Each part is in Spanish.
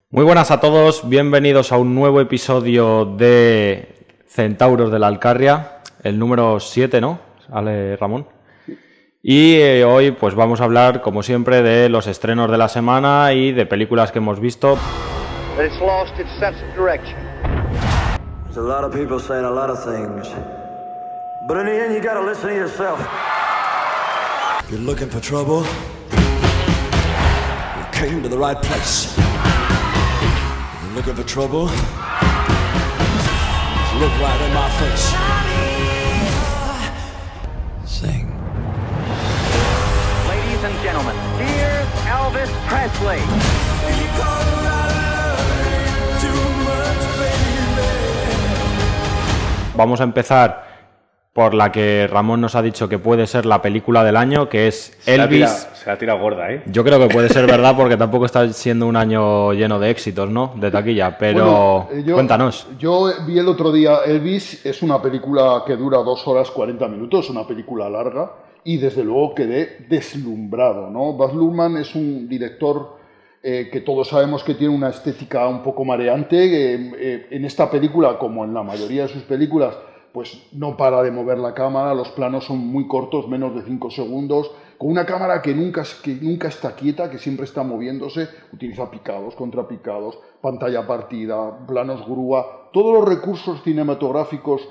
Muy buenas a todos, bienvenidos a un nuevo episodio de Centauros de la Alcarria, el número 7, ¿no? ¿Sale Ramón? Y hoy pues vamos a hablar, como siempre, de los estrenos de la semana y de películas que hemos visto. It's lost its sense of direction. There's a lot of people saying a lot of things, but in the end you gotta listen to yourself. If you're looking for trouble, you came to the right place. If you're looking for trouble, look right in my face. Sing. Ladies and gentlemen, here's Elvis Presley. Vamos a empezar por la que Ramón nos ha dicho que puede ser la película del año, que es Elvis. Se la ha tirado gorda, ¿eh? Yo creo que puede ser verdad porque tampoco está siendo un año lleno de éxitos, ¿no? De taquilla, pero Bueno, cuéntanos. Yo vi el otro día Elvis, es una película que dura 2 horas 40 minutos, una película larga, y desde luego quedé deslumbrado, ¿no? Baz Luhrmann es un director que todos sabemos que tiene una estética un poco mareante. En esta película, como en la mayoría de sus películas, pues no para de mover la cámara, los planos son muy cortos, menos de 5 segundos, con una cámara que nunca está quieta, que siempre está moviéndose, utiliza picados, contrapicados, pantalla partida, planos grúa, todos los recursos cinematográficos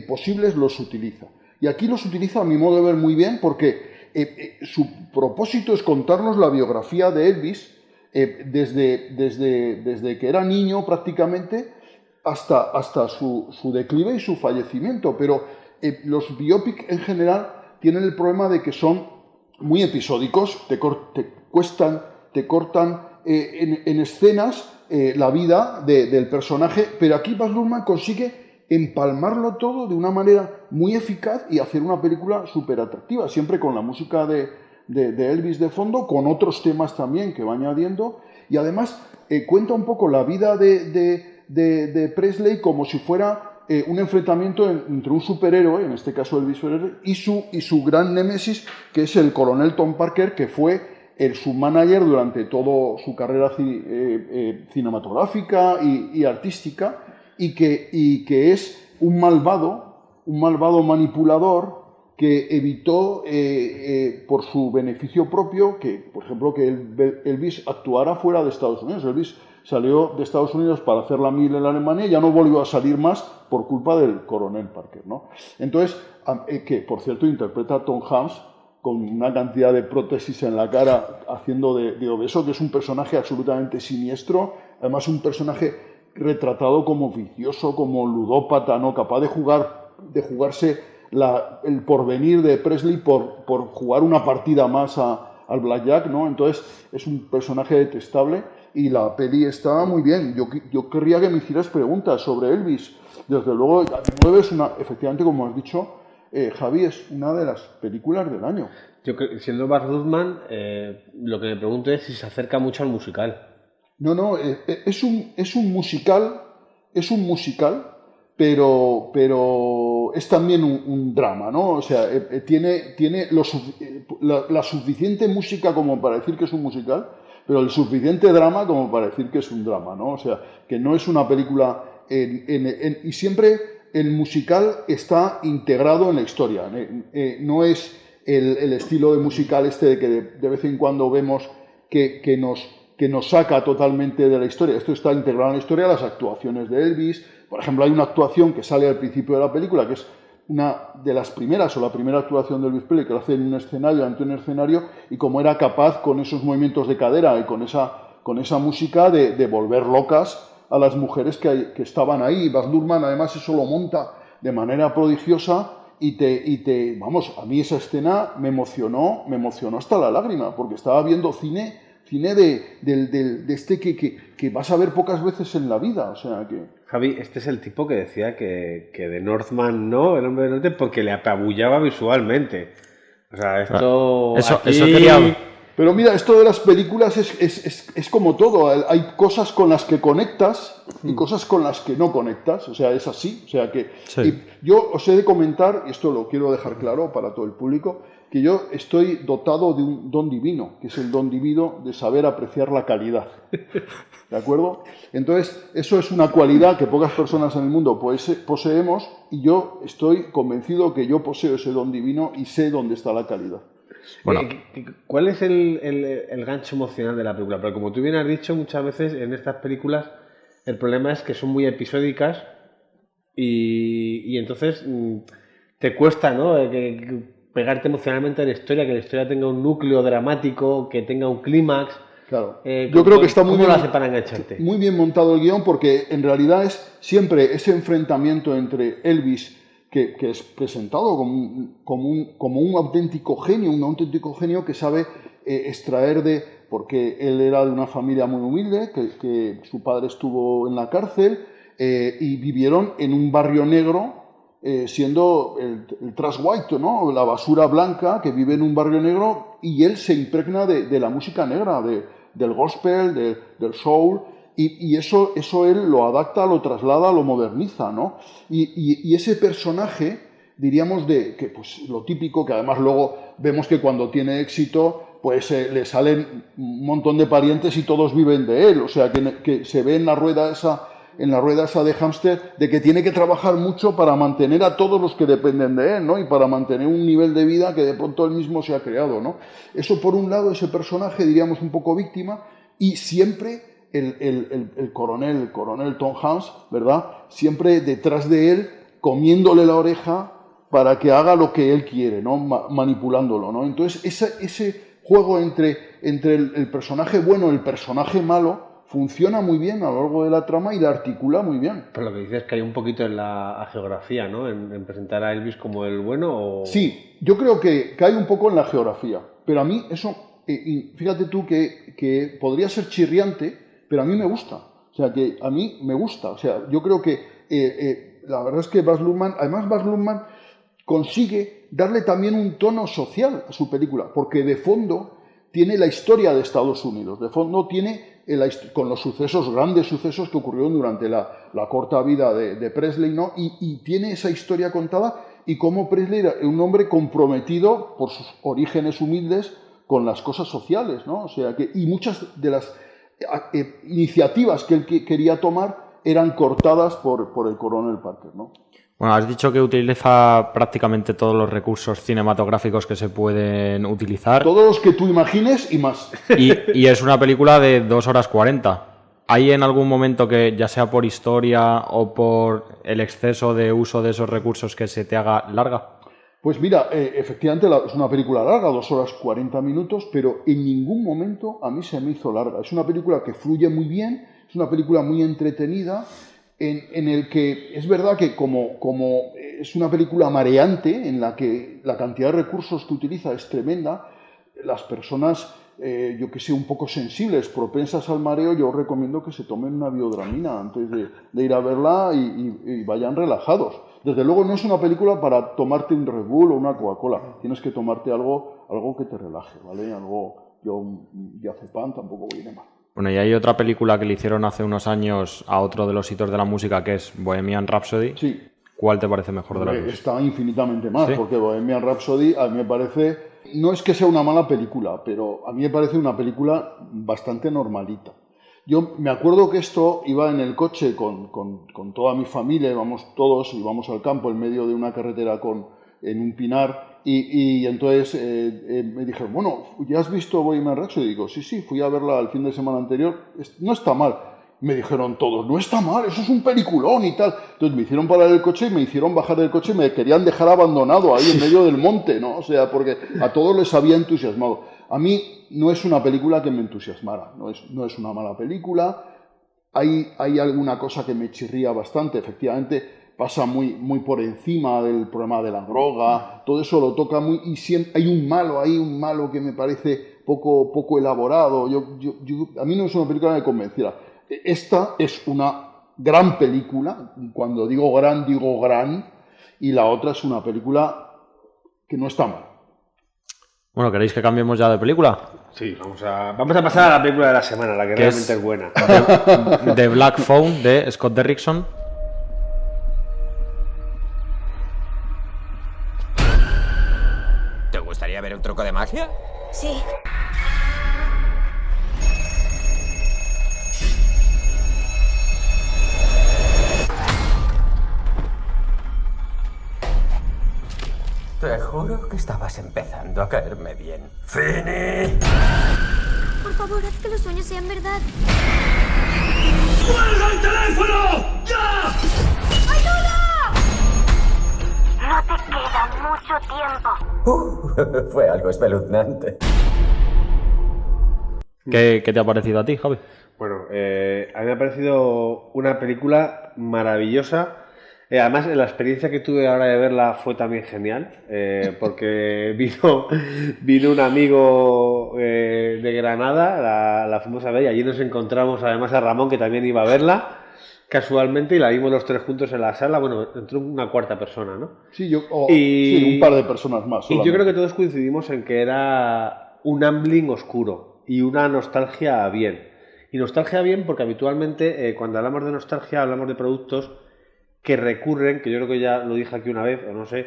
posibles los utiliza. Y aquí los utiliza a mi modo de ver muy bien porque su propósito es contarnos la biografía de Elvis desde que era niño prácticamente hasta su declive y su fallecimiento, pero los biopic en general tienen el problema de que son muy episódicos, te cortan en escenas la vida del personaje, pero aquí Baz Luhrmann consigue empalmarlo todo de una manera muy eficaz y hacer una película súper atractiva, siempre con la música de Elvis de fondo, con otros temas también que va añadiendo, y además cuenta un poco la vida de Presley como si fuera un enfrentamiento entre un superhéroe, en este caso Elvis Presley, y su gran némesis, que es el coronel Tom Parker, que fue su manager durante toda su carrera cinematográfica y artística, y que es un malvado manipulador que evitó por su beneficio propio que, por ejemplo, que Elvis actuara fuera de Estados Unidos. Elvis salió de Estados Unidos para hacer la mil en Alemania y ya no volvió a salir más por culpa del coronel Parker, ¿no? Entonces, que por cierto interpreta a Tom Hanks con una cantidad de prótesis en la cara haciendo de obeso, que es un personaje absolutamente siniestro, además un personaje retratado como vicioso, como ludópata, ¿no? Capaz de jugarse el porvenir de Presley por jugar una partida más al blackjack, ¿no? Entonces es un personaje detestable y la peli está muy bien. Yo querría que me hicieras preguntas sobre Elvis. Desde luego, es efectivamente, como has dicho, Javi, es una de las películas del año. Yo, siendo Baz Luhrmann, lo que me pregunto es si se acerca mucho al musical. No, es un musical, pero es también un drama, ¿no? O sea, tiene la suficiente música como para decir que es un musical, pero el suficiente drama como para decir que es un drama, ¿no? O sea, que no es una película y siempre el musical está integrado en la historia. No es el estilo de musical de que de vez en cuando vemos que nos saca totalmente de la historia. Esto está integrado en la historia, las actuaciones de Elvis. Por ejemplo, hay una actuación que sale al principio de la película, que es una de las primeras, o la primera actuación de Elvis Presley, que lo hace en un escenario, ante un escenario, y cómo era capaz, con esos movimientos de cadera y con esa música, de volver locas a las mujeres que estaban ahí. Baz Luhrmann, además, eso lo monta de manera prodigiosa y vamos, a mí esa escena me emocionó hasta la lágrima, porque estaba viendo cine que vas a ver pocas veces en la vida, o sea que... Javi, este es el tipo que decía que de Northman no, el hombre del norte, porque le apabullaba visualmente. O sea, esto... Eso aquí... quería... Pero mira, esto de las películas es como todo. Hay cosas con las que conectas y cosas con las que no conectas. O sea, es así. O sea que Sí. y yo os he de comentar, y esto lo quiero dejar claro para todo el público, que yo estoy dotado de un don divino, que es el don divino de saber apreciar la calidad. ¿De acuerdo? Entonces, eso es una cualidad que pocas personas en el mundo poseemos, y yo estoy convencido que yo poseo ese don divino y sé dónde está la calidad. Bueno. ¿Cuál es el gancho emocional de la película? Porque como tú bien has dicho, muchas veces en estas películas el problema es que son muy episódicas y entonces te cuesta, ¿no? Pegarte emocionalmente a la historia, que la historia tenga un núcleo dramático, que tenga un clímax. Claro. Yo creo que está muy ¿Cómo bien, lo hace para engancharte? muy bien montado el guión, porque en realidad es siempre ese enfrentamiento entre Elvis, que es presentado como un auténtico genio que sabe extraer porque él era de una familia muy humilde, que su padre estuvo en la cárcel y vivieron en un barrio negro, siendo el trash white, ¿no? La basura blanca, que vive en un barrio negro, y él se impregna de la música negra, del gospel, del soul, y eso él lo adapta, lo traslada, lo moderniza, ¿no? Y ese personaje, diríamos, que pues lo típico, que además luego vemos que cuando tiene éxito, pues le salen un montón de parientes y todos viven de él, o sea, que se ve en la rueda esa de hámster, de que tiene que trabajar mucho para mantener a todos los que dependen de él, ¿no? Y para mantener un nivel de vida que de pronto él mismo se ha creado, ¿no? Eso, por un lado, ese personaje, diríamos, un poco víctima, y siempre el coronel Tom Hanks, ¿verdad? Siempre detrás de él, comiéndole la oreja para que haga lo que él quiere, ¿no? Manipulándolo, ¿no? Entonces, ese juego entre el personaje bueno y el personaje malo funciona muy bien a lo largo de la trama y la articula muy bien. Pero lo que dices es que hay un poquito en la geografía, ¿no? En presentar a Elvis como el bueno o... Sí, yo creo que hay un poco en la geografía, pero a mí eso, fíjate tú que podría ser chirriante, pero a mí me gusta. O sea, que a mí me gusta. O sea, yo creo que la verdad es que Baz Luhrmann consigue darle también un tono social a su película, porque de fondo tiene la historia de Estados Unidos, de fondo tiene con los grandes sucesos que ocurrieron durante la corta vida de Presley, ¿no? Y tiene esa historia contada, y cómo Presley era un hombre comprometido por sus orígenes humildes con las cosas sociales, ¿no? O sea, y muchas de las iniciativas que él quería tomar eran cortadas por el coronel Parker, ¿no? Bueno, has dicho que utiliza prácticamente todos los recursos cinematográficos que se pueden utilizar. Todos los que tú imagines y más. Y es una película de 2 horas 40. ¿Hay en algún momento que, ya sea por historia o por el exceso de uso de esos recursos, que se te haga larga? Pues mira, efectivamente es una película larga, 2 horas 40 minutos, pero en ningún momento a mí se me hizo larga. Es una película que fluye muy bien, es una película muy entretenida, en el que es verdad que como es una película mareante, en la que la cantidad de recursos que utiliza es tremenda, las personas, yo que sé, un poco sensibles, propensas al mareo, yo recomiendo que se tomen una biodramina antes de ir a verla y vayan relajados. Desde luego no es una película para tomarte un Red Bull o una Coca-Cola, tienes que tomarte algo que te relaje, ¿vale? Un diazepam tampoco viene mal. Bueno, y hay otra película que le hicieron hace unos años a otro de los hitos de la música, que es Bohemian Rhapsody. Sí. ¿Cuál te parece mejor de las dos? Está infinitamente más, ¿Sí? porque Bohemian Rhapsody a mí me parece, no es que sea una mala película, pero a mí me parece una película bastante normalita. Yo me acuerdo que esto iba en el coche con toda mi familia, íbamos todos, íbamos al campo en medio de una carretera en un pinar, y entonces me dijeron, bueno, ¿ya has visto Bohemian Rhapsody? Y digo, sí, fui a verla el fin de semana anterior, no está mal. Me dijeron todos, no está mal, eso es un peliculón y tal. Entonces me hicieron parar el coche y me hicieron bajar del coche y me querían dejar abandonado ahí en medio del monte, ¿no? O sea, porque a todos les había entusiasmado. A mí no es una película que me entusiasmara, no es una mala película. Hay alguna cosa que me chirría bastante, efectivamente pasa muy por encima del problema de la droga, todo eso lo toca muy, y siempre hay un malo que me parece poco elaborado. A mí no es una película que me convenciera. Esta es una gran película, cuando digo gran, y la otra es una película que no está mal. Bueno, ¿queréis que cambiemos ya de película? Sí, vamos a pasar a la película de la semana, la que realmente es buena. The Black Phone de Scott Derrickson. ¿Te gustaría ver un truco de magia? Sí. Te juro que estabas empezando a caerme bien. ¡Fini! Por favor, haz que los sueños sean verdad. ¡Cuelga el teléfono! ¡Ya! ¡Ayuda! No te queda mucho tiempo. Fue algo espeluznante. ¿Qué te ha parecido a ti, Javi? Bueno, a mí me ha parecido una película maravillosa. Además, la experiencia que tuve ahora de verla fue también genial, porque vino un amigo de Granada, la fuimos a ver y allí nos encontramos además a Ramón, que también iba a verla casualmente, y la vimos los tres juntos en la sala. Bueno, entró una cuarta persona, ¿no? Sí, sí, un par de personas más. Y yo creo que todos coincidimos en que era un Amblin oscuro y una nostalgia bien. Y nostalgia bien porque habitualmente cuando hablamos de nostalgia hablamos de productos que recurren, que yo creo que ya lo dije aquí una vez, o no sé,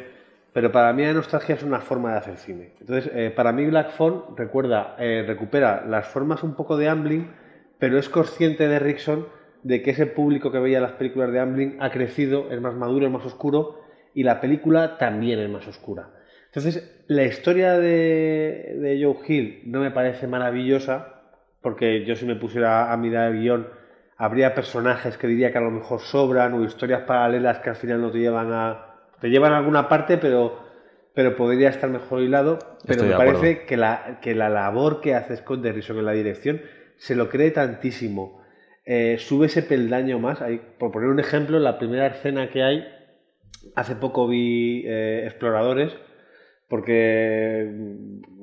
pero para mí la nostalgia es una forma de hacer cine. Entonces, para mí Black Phone recupera las formas un poco de Amblin, pero es consciente de Derrickson de que ese público que veía las películas de Amblin ha crecido, es más maduro, es más oscuro, y la película también es más oscura. Entonces, la historia de Joe Hill no me parece maravillosa, porque yo si me pusiera a mirar el guión, habría personajes que diría que a lo mejor sobran, o historias paralelas que al final no te llevan a alguna parte, pero podría estar mejor hilado. Pero me parece que la labor que hace Scott Derrickson en la dirección se lo cree tantísimo. Sube ese peldaño más. Por poner un ejemplo, la primera escena que hay, hace poco vi Exploradores, porque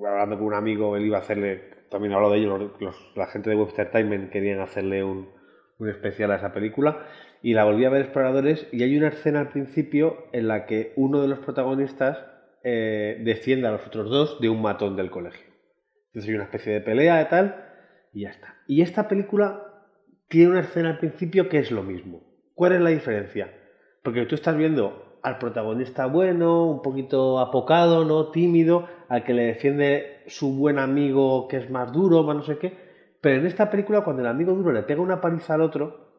hablando con un amigo, él iba a hacerle, también habló de ello, la gente de Webster Entertainment querían hacerle un especial a esa película, y la volví a ver Exploradores, y hay una escena al principio en la que uno de los protagonistas defiende a los otros dos de un matón del colegio. Entonces hay una especie de pelea y tal, y ya está. Y esta película tiene una escena al principio que es lo mismo. ¿Cuál es la diferencia? Porque tú estás viendo al protagonista bueno, un poquito apocado, ¿no? Tímido, al que le defiende su buen amigo que es más duro, más no sé qué. Pero en esta película, cuando el amigo duro le pega una paliza al otro,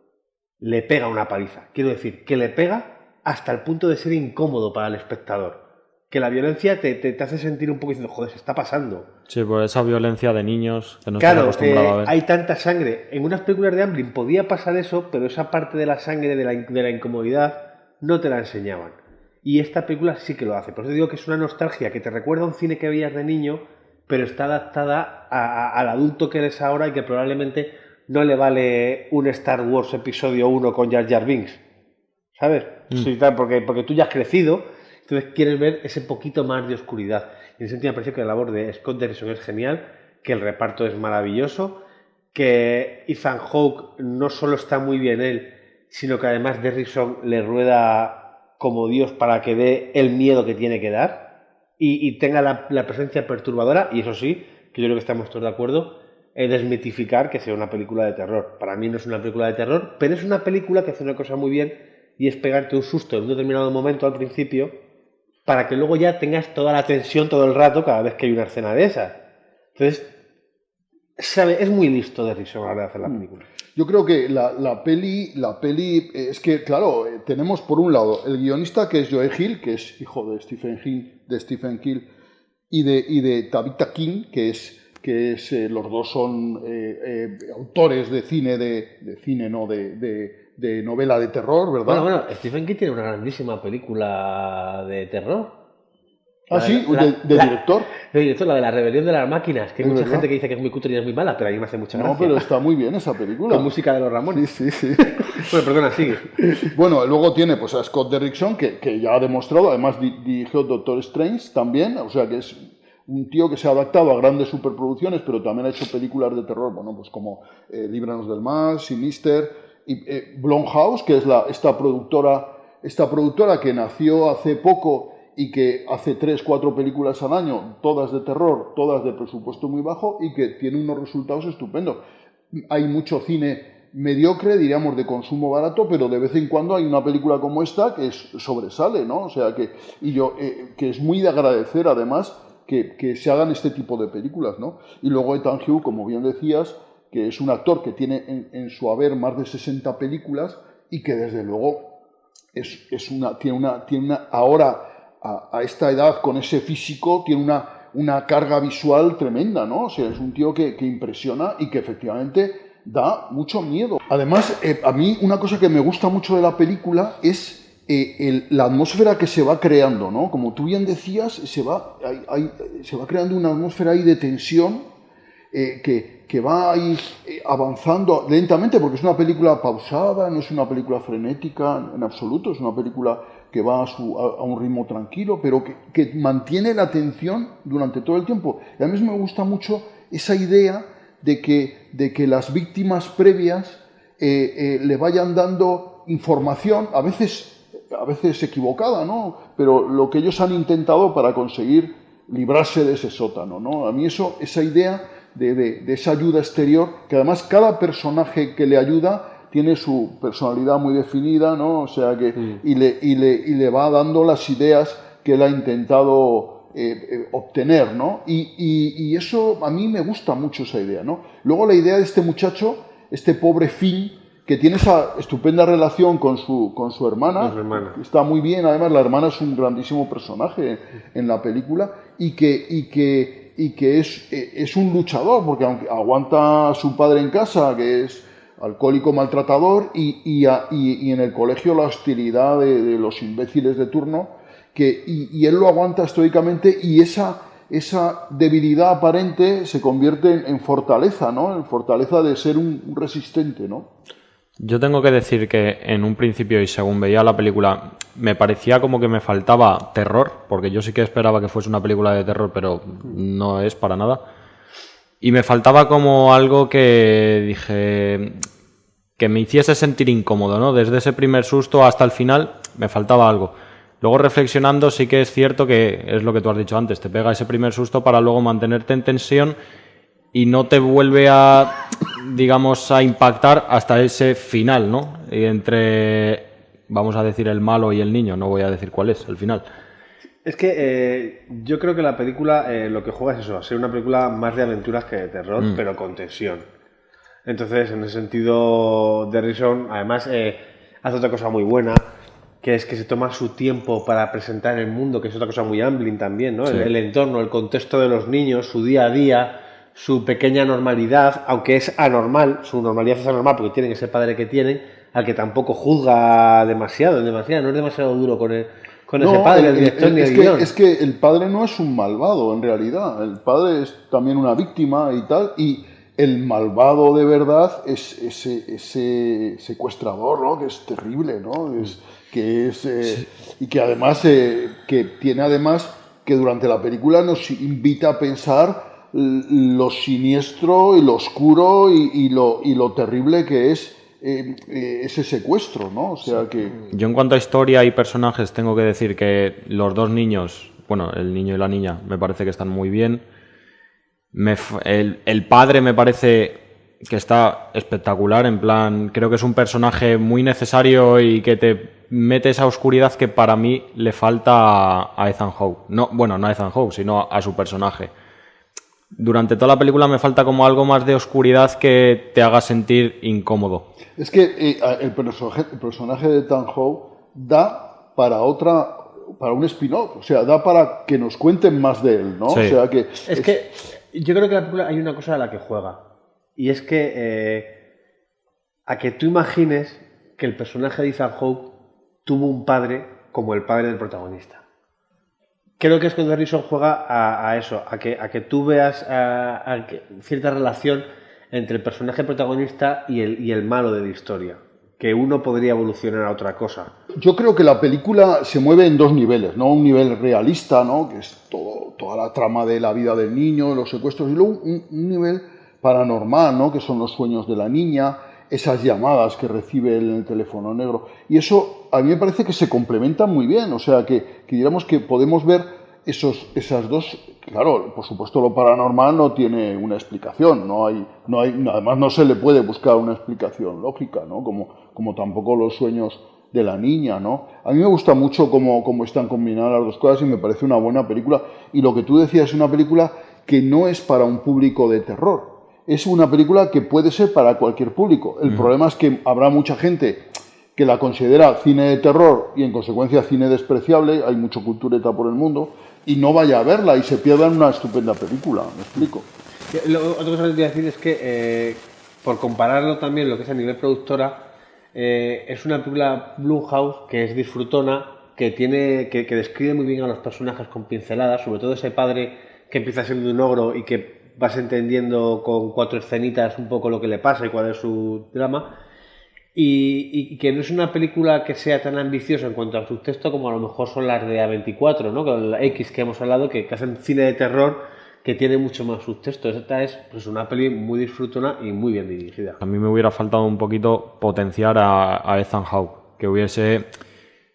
le pega una paliza. Quiero decir, que le pega hasta el punto de ser incómodo para el espectador. Que la violencia te hace sentir un poco diciendo, joder, se está pasando. Sí, por esa violencia de niños que no están acostumbrados a ver. Hay tanta sangre. En unas películas de Amblin podía pasar eso, pero esa parte de la sangre, de la incomodidad, no te la enseñaban. Y esta película sí que lo hace. Por eso digo que es una nostalgia que te recuerda a un cine que veías de niño, pero está adaptada al adulto que eres ahora y que probablemente no le vale un Star Wars episodio 1 con Jar Jar Binks, ¿sabes? Sí, porque tú ya has crecido, entonces quieres ver ese poquito más de oscuridad. Y en ese sentido me parece que la labor de Scott Derrickson es genial, que el reparto es maravilloso, que Ethan Hawke no solo está muy bien él, sino que además Derrickson le rueda como Dios para que dé el miedo que tiene que dar. Y tenga la presencia perturbadora, y eso sí, que yo creo que estamos todos de acuerdo, desmitificar que sea una película de terror. Para mí no es una película de terror, pero es una película que hace una cosa muy bien, y es pegarte un susto en un determinado momento al principio, para que luego ya tengas toda la tensión todo el rato cada vez que hay una escena de esas. Entonces, es muy listo Derrickson a la hora de hacer la película. Yo creo que la peli es que, claro, tenemos por un lado el guionista, que es Joe Hill, que es hijo de Stephen King y de Tabitha King, que es los dos son autores de cine, de novela de terror, ¿verdad? Bueno, Stephen King tiene una grandísima película de terror. Ah, sí, de director. De director, la de la rebelión de las máquinas, que hay mucha gente que dice que es muy cutre y es muy mala, pero a mí me hace mucha gracia. No, pero está muy bien esa película. Con música de los Ramones. Sí. Bueno, perdona, sigue. Bueno, luego tiene pues a Scott Derrickson, que ya ha demostrado, además dirigió Doctor Strange también, o sea que es un tío que se ha adaptado a grandes superproducciones, pero también ha hecho películas de terror, bueno, pues como Líbranos del Mal, Sinister, y Blumhouse, que es esta productora que nació hace poco y que hace 3-4 películas al año, todas de terror, todas de presupuesto muy bajo y que tiene unos resultados estupendos. Hay mucho cine mediocre, diríamos, de consumo barato, pero de vez en cuando hay una película como esta que sobresale, ¿no? O sea, que es muy de agradecer, además, que se hagan este tipo de películas, ¿no? Y luego Ethan Hawke, como bien decías, que es un actor que tiene en su haber más de 60 películas y que desde luego tiene una ahora a esta edad con ese físico tiene una carga visual tremenda, ¿no? O sea, es un tío que impresiona y que efectivamente da mucho miedo. Además, a mí una cosa que me gusta mucho de la película es la atmósfera que se va creando, ¿no? Como tú bien decías, se va creando una atmósfera ahí de tensión que va ahí avanzando lentamente, porque es una película pausada, no es una película frenética en absoluto, es una película que va a un ritmo tranquilo, pero que mantiene la atención durante todo el tiempo. Y a mí me gusta mucho esa idea de que las víctimas previas le vayan dando información, a veces equivocada, ¿no? Pero lo que ellos han intentado para conseguir librarse de ese sótano, ¿no? A mí esa idea de esa ayuda exterior, que además cada personaje que le ayuda tiene su personalidad muy definida, ¿no? O sea que y le va dando las ideas que él ha intentado obtener, ¿no? Y eso a mí me gusta mucho esa idea, ¿no? Luego la idea de este muchacho, este pobre Finn, que tiene esa estupenda relación con su hermana, está muy bien, además la hermana es un grandísimo personaje en la película y que es un luchador, porque aunque aguanta a su padre en casa, que es alcohólico maltratador, y en el colegio la hostilidad de los imbéciles de turno, y él lo aguanta estoicamente, y esa debilidad aparente se convierte en fortaleza, ¿no? En fortaleza de ser un resistente, ¿no? Yo tengo que decir que en un principio, y según veía la película, me parecía como que me faltaba terror, porque yo sí que esperaba que fuese una película de terror, pero no es para nada. Y me faltaba como algo que dije que me hiciese sentir incómodo, ¿no? Desde ese primer susto hasta el final me faltaba algo. Luego reflexionando sí que es cierto que es lo que tú has dicho antes, te pega ese primer susto para luego mantenerte en tensión y no te vuelve a, digamos, a impactar hasta ese final, ¿no? Y entre, vamos a decir, el malo y el niño, no voy a decir cuál es el final. Es que yo creo que la película lo que juega es eso, a ser una película más de aventuras que de terror, pero con tensión. Entonces, en ese sentido, Derrison, además, hace otra cosa muy buena, que es que se toma su tiempo para presentar el mundo, que es otra cosa muy Amblin también, ¿no? Sí. El entorno, el contexto de los niños, su día a día, su pequeña normalidad, aunque es anormal, su normalidad es anormal porque tienen ese padre que tienen, al que tampoco juzga demasiado, no es demasiado duro con ese padre, el director ni el guión. Es que el padre no es un malvado, en realidad. El padre es también una víctima y tal, y el malvado de verdad es ese secuestrador, ¿no? Que es terrible, ¿no? Y que además que tiene además que durante la película nos invita a pensar lo siniestro y lo oscuro y lo terrible que es ese secuestro, ¿no? O sea que... Yo en cuanto a historia y personajes tengo que decir que los dos niños, bueno, el niño y la niña, me parece que están muy bien. El padre me parece que está espectacular, en plan, creo que es un personaje muy necesario y que te mete esa oscuridad que para mí le falta a Ethan Hawke. No a Ethan Hawke, sino a su personaje. Durante toda la película me falta como algo más de oscuridad que te haga sentir incómodo. Es que el personaje de Ethan Hawke da para un spin-off, o sea, da para que nos cuenten más de él, ¿no? Sí. O sea que es que yo creo que en la película hay una cosa a la que juega, y es que a que tú imagines que el personaje de Ethan Hawke tuvo un padre como el padre del protagonista. Creo que es que Derrison juega a eso, a que tú veas cierta relación entre el personaje protagonista y el malo de la historia, que uno podría evolucionar a otra cosa. Yo creo que la película se mueve en dos niveles, ¿no? Un nivel realista, ¿no? Que es toda la trama de la vida del niño, los secuestros, y luego un nivel paranormal, ¿no? Que son los sueños de la niña, esas llamadas que recibe él en el teléfono negro. Y eso a mí me parece que se complementa muy bien, o sea, que diríamos que podemos ver esas dos. Claro, por supuesto lo paranormal no tiene una explicación, además no se le puede buscar una explicación lógica, ¿no? Como tampoco los sueños de la niña, ¿no? A mí me gusta mucho cómo están combinadas las dos cosas y me parece una buena película. Y lo que tú decías es una película que no es para un público de terror. Es una película que puede ser para cualquier público. El problema es que habrá mucha gente que la considera cine de terror y en consecuencia cine despreciable, hay mucho cultureta por el mundo, y no vaya a verla y se pierda en una estupenda película, ¿me explico? Otra cosa que te voy a decir es que, por compararlo también, lo que es a nivel productora, es una película Blumhouse que es disfrutona, que describe muy bien a los personajes con pinceladas, sobre todo ese padre que empieza siendo un ogro y que vas entendiendo con 4 escenitas un poco lo que le pasa y cuál es su drama, y que no es una película que sea tan ambiciosa en cuanto a su texto como a lo mejor son las de A24, ¿no? Con la X que hemos hablado, que hacen cine de terror que tiene mucho más subtexto. Esta es pues, una peli muy disfrutona y muy bien dirigida. A mí me hubiera faltado un poquito potenciar a Ethan Hawke, que hubiese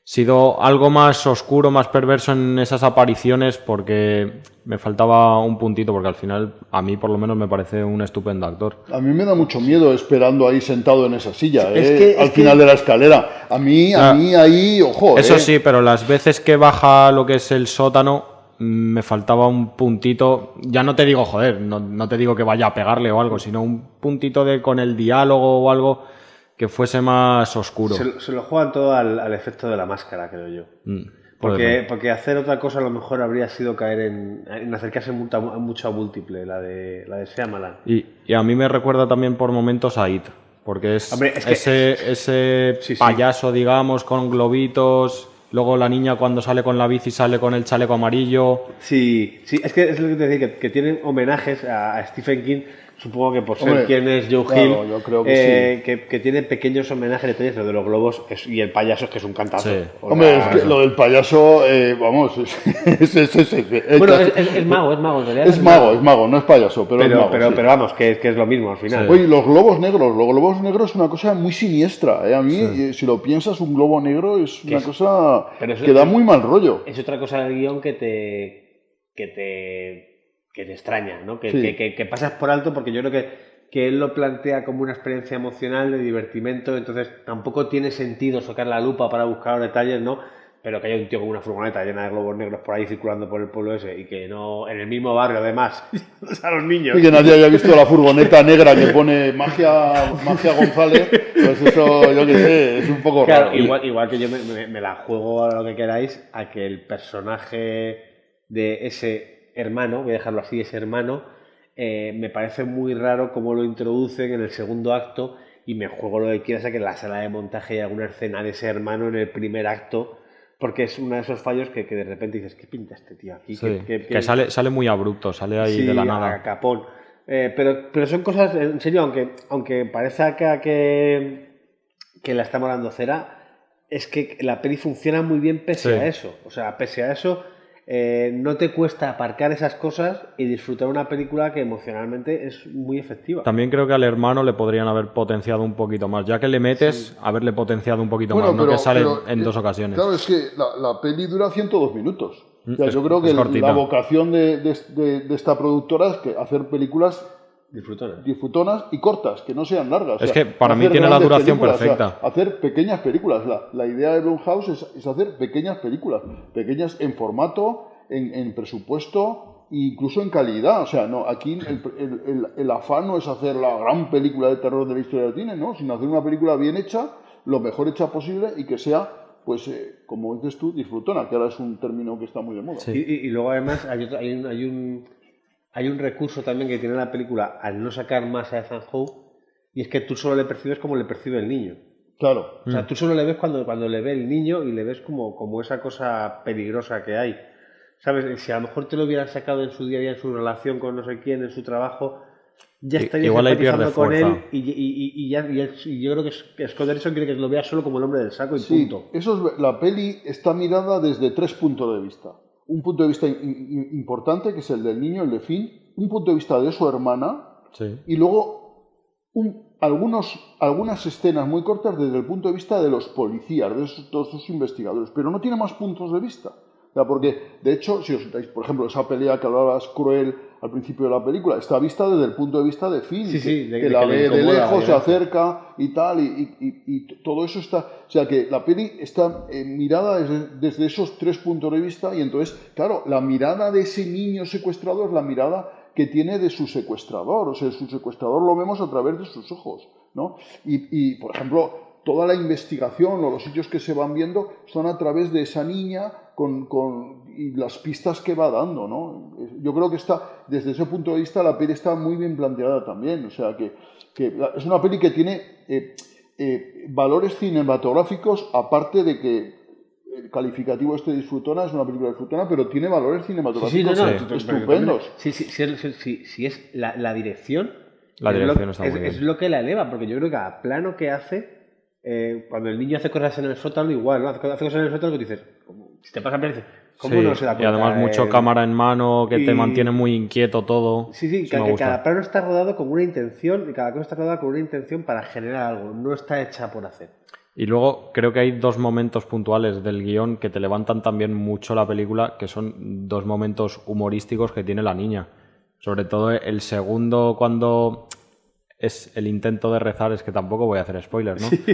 sido algo más oscuro, más perverso en esas apariciones, porque me faltaba un puntito, porque al final a mí por lo menos me parece un estupendo actor. A mí me da mucho miedo esperando ahí sentado en esa silla, al final de la escalera. A mí ahí, ojo. Eso sí, pero las veces que baja lo que es el sótano, me faltaba un puntito, ya no te digo, joder, no te digo que vaya a pegarle o algo, sino un puntito con el diálogo o algo que fuese más oscuro. Se lo juegan todo al efecto de la máscara, creo yo. Porque hacer otra cosa a lo mejor habría sido caer en acercarse mucho a Múltiple, la de Shyamalan. Y a mí me recuerda también por momentos a It, porque es ese sí. payaso, digamos, con globitos. Luego la niña cuando sale con la bici sale con el chaleco amarillo. Sí, es que es lo que te decía, que tienen homenajes a Stephen King, supongo que por ser quien es Joe Hill, yo creo que sí. que tiene pequeños homenajes, detalles, lo de los globos y el payaso es que es un cantazo. Sí. Hombre, es que lo del payaso, vamos, bueno, es mago, en realidad. Es mago, no es payaso, pero es mago. Pero vamos, que es lo mismo al final. Sí. Oye, los globos negros es una cosa muy siniestra, ¿eh? A mí, si lo piensas, un globo negro es una cosa que da muy mal rollo. Es otra cosa del guión que te extraña, ¿no? Que pasas por alto, porque yo creo que él lo plantea como una experiencia emocional de divertimento, entonces tampoco tiene sentido sacar la lupa para buscar los detalles, ¿no? Pero que haya un tío con una furgoneta llena de globos negros por ahí circulando por el pueblo ese y que no, en el mismo barrio además, a los niños. Y que nadie haya visto la furgoneta negra que pone Magia González, pues eso, yo qué sé, es un poco claro, raro. Igual que yo me la juego a lo que queráis, a que el personaje de ese hermano, voy a dejarlo así, ese hermano, me parece muy raro cómo lo introducen en el segundo acto y me juego lo que quieras a que en la sala de montaje hay alguna escena de ese hermano en el primer acto, porque es uno de esos fallos que de repente dices, ¿qué pinta este tío aquí? Sí, que sale muy abrupto, sale ahí de la nada. A capón. Pero son cosas, en serio, aunque parezca que la estamos dando cera, es que la peli funciona muy bien pese a eso. O sea, pese a eso, no te cuesta aparcar esas cosas y disfrutar una película que emocionalmente es muy efectiva. También creo que al hermano le podrían haber potenciado un poquito más, ya que le metes, haberle potenciado un poquito más, no que sale en 2 ocasiones. Claro, es que la peli dura 102 minutos. O sea, yo creo que la vocación de esta productora es que hacer películas disfrutonas y cortas, que no sean largas. Es que para mí tiene la duración perfecta. O sea, hacer pequeñas películas. La idea de Blumhouse es hacer pequeñas películas, pequeñas en formato, en presupuesto e incluso en calidad. O sea, no, aquí el afán no es hacer la gran película de terror de la historia del cine, ¿no? Sino hacer una película bien hecha, lo mejor hecha posible y que sea, pues, como dices tú, disfrutona, que ahora es un término que está muy de moda. Sí. Y luego además hay un recurso también que tiene la película al no sacar más a Ethan Hawke, y es que tú solo le percibes como le percibe el niño. Claro. O sea, tú solo le ves cuando le ve el niño y le ves como esa cosa peligrosa que hay. ¿Sabes? Si a lo mejor te lo hubieran sacado en su día a día, en su relación con no sé quién, en su trabajo, ya estarías empatizando con él y yo creo que Scott Derrickson quiere que lo veas solo como el hombre del saco y punto. Eso es, la peli está mirada desde 3 puntos de vista. Un punto de vista importante, que es el del niño, el de Finn, un punto de vista de su hermana, y luego un algunas escenas muy cortas desde el punto de vista de los policías, de todos esos investigadores, pero no tiene más puntos de vista. O sea, porque, de hecho, si os dais, por ejemplo, esa pelea que hablabas cruel al principio de la película, está vista desde el punto de vista de Finn, que la ve de lejos, se acerca y tal, y todo eso está... O sea, que la peli está mirada desde esos 3 puntos de vista, y entonces, claro, la mirada de ese niño secuestrador es la mirada que tiene de su secuestrador. O sea, su secuestrador lo vemos a través de sus ojos, ¿no? Y por ejemplo, toda la investigación o los sitios que se van viendo son a través de esa niña y las pistas que va dando, ¿no? Yo creo que desde ese punto de vista la peli está muy bien planteada también. O sea, que es una peli que tiene valores cinematográficos, aparte de que el calificativo disfrutona, es una película disfrutona, pero tiene valores cinematográficos estupendos. Si es la dirección, La dirección está muy bien. Es lo que la eleva, porque yo creo que cada plano que hace, cuando el niño hace cosas en el sótano, igual, ¿no? Hace cosas en el sótano que tú dices, si te pasa a dices, ¿cómo no se da cuenta? Y además mucho cámara en mano, que te mantiene muy inquieto todo. Sí, que cada plano está rodado con una intención, y cada cosa está rodada con una intención para generar algo, no está hecha por hacer. Y luego creo que hay 2 momentos puntuales del guión que te levantan también mucho la película, que son 2 momentos humorísticos que tiene la niña. Sobre todo el segundo, cuando es el intento de rezar, es que tampoco voy a hacer spoilers, ¿no? Sí.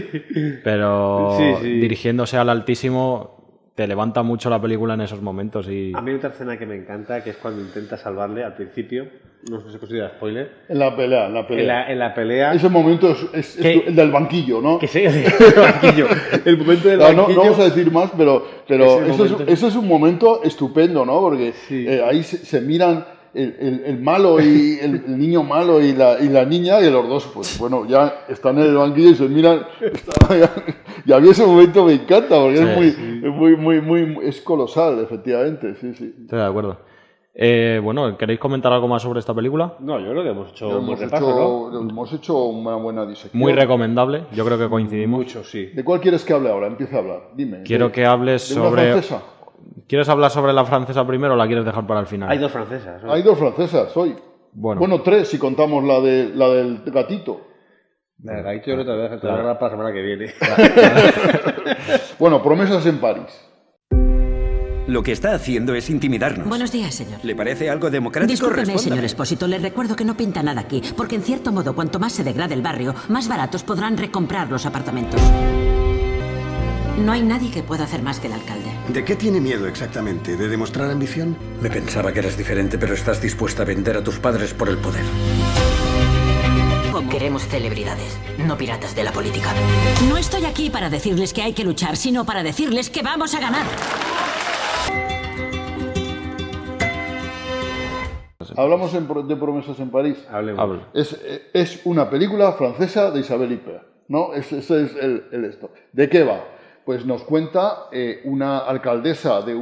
Pero dirigiéndose al Altísimo te levanta mucho la película en esos momentos. Y... A mí hay otra escena que me encanta, que es cuando intenta salvarle al principio, no sé si se considera spoiler. En la pelea. En la pelea. Ese momento es el del banquillo, ¿no? Que sí, el banquillo. El momento del banquillo. No vamos a decir más, pero eso es un momento estupendo, ¿no? Porque ahí se miran el malo y el niño malo y la niña, y los dos, pues bueno, ya están en el banquillo y se miran. Y a mí ese momento me encanta, porque es colosal, efectivamente. Sí. Estoy de acuerdo. Bueno, ¿queréis comentar algo más sobre esta película? No, yo creo que hemos hecho un repaso, ¿no? Hemos hecho una buena disección. Muy recomendable, yo creo que coincidimos. Mucho, sí. ¿De cuál quieres que hable ahora? Empieza a hablar, dime. Quiero que hables ¿de una sobre... francesa? ¿Quieres hablar sobre la francesa primero o la quieres dejar para el final? Hay 2 francesas, ¿no? Hay 2 francesas hoy. Bueno, 3 si contamos la del gatito. La del gatito yo creo que te voy a dejar para la semana que viene. Bueno, Promesas en París. Lo que está haciendo es intimidarnos. Buenos días, señor. ¿Le parece algo democrático? Discúlpeme, Respóndame. señor Espósito, le recuerdo que no pinta nada aquí, porque en cierto modo, cuanto más se degrade el barrio, más baratos podrán recomprar los apartamentos. No hay nadie que pueda hacer más que el alcalde. ¿De qué tiene miedo exactamente? ¿De demostrar ambición? Me pensaba que eras diferente, pero estás dispuesta a vender a tus padres por el poder. Queremos celebridades, no piratas de la política. No estoy aquí para decirles que hay que luchar, sino para decirles que vamos a ganar. Hablamos de Promesas en París. Hablemos. Es una película francesa de Isabelle Huppert, ¿no? Ese es el esto. ¿De qué va? Pues nos cuenta una alcaldesa de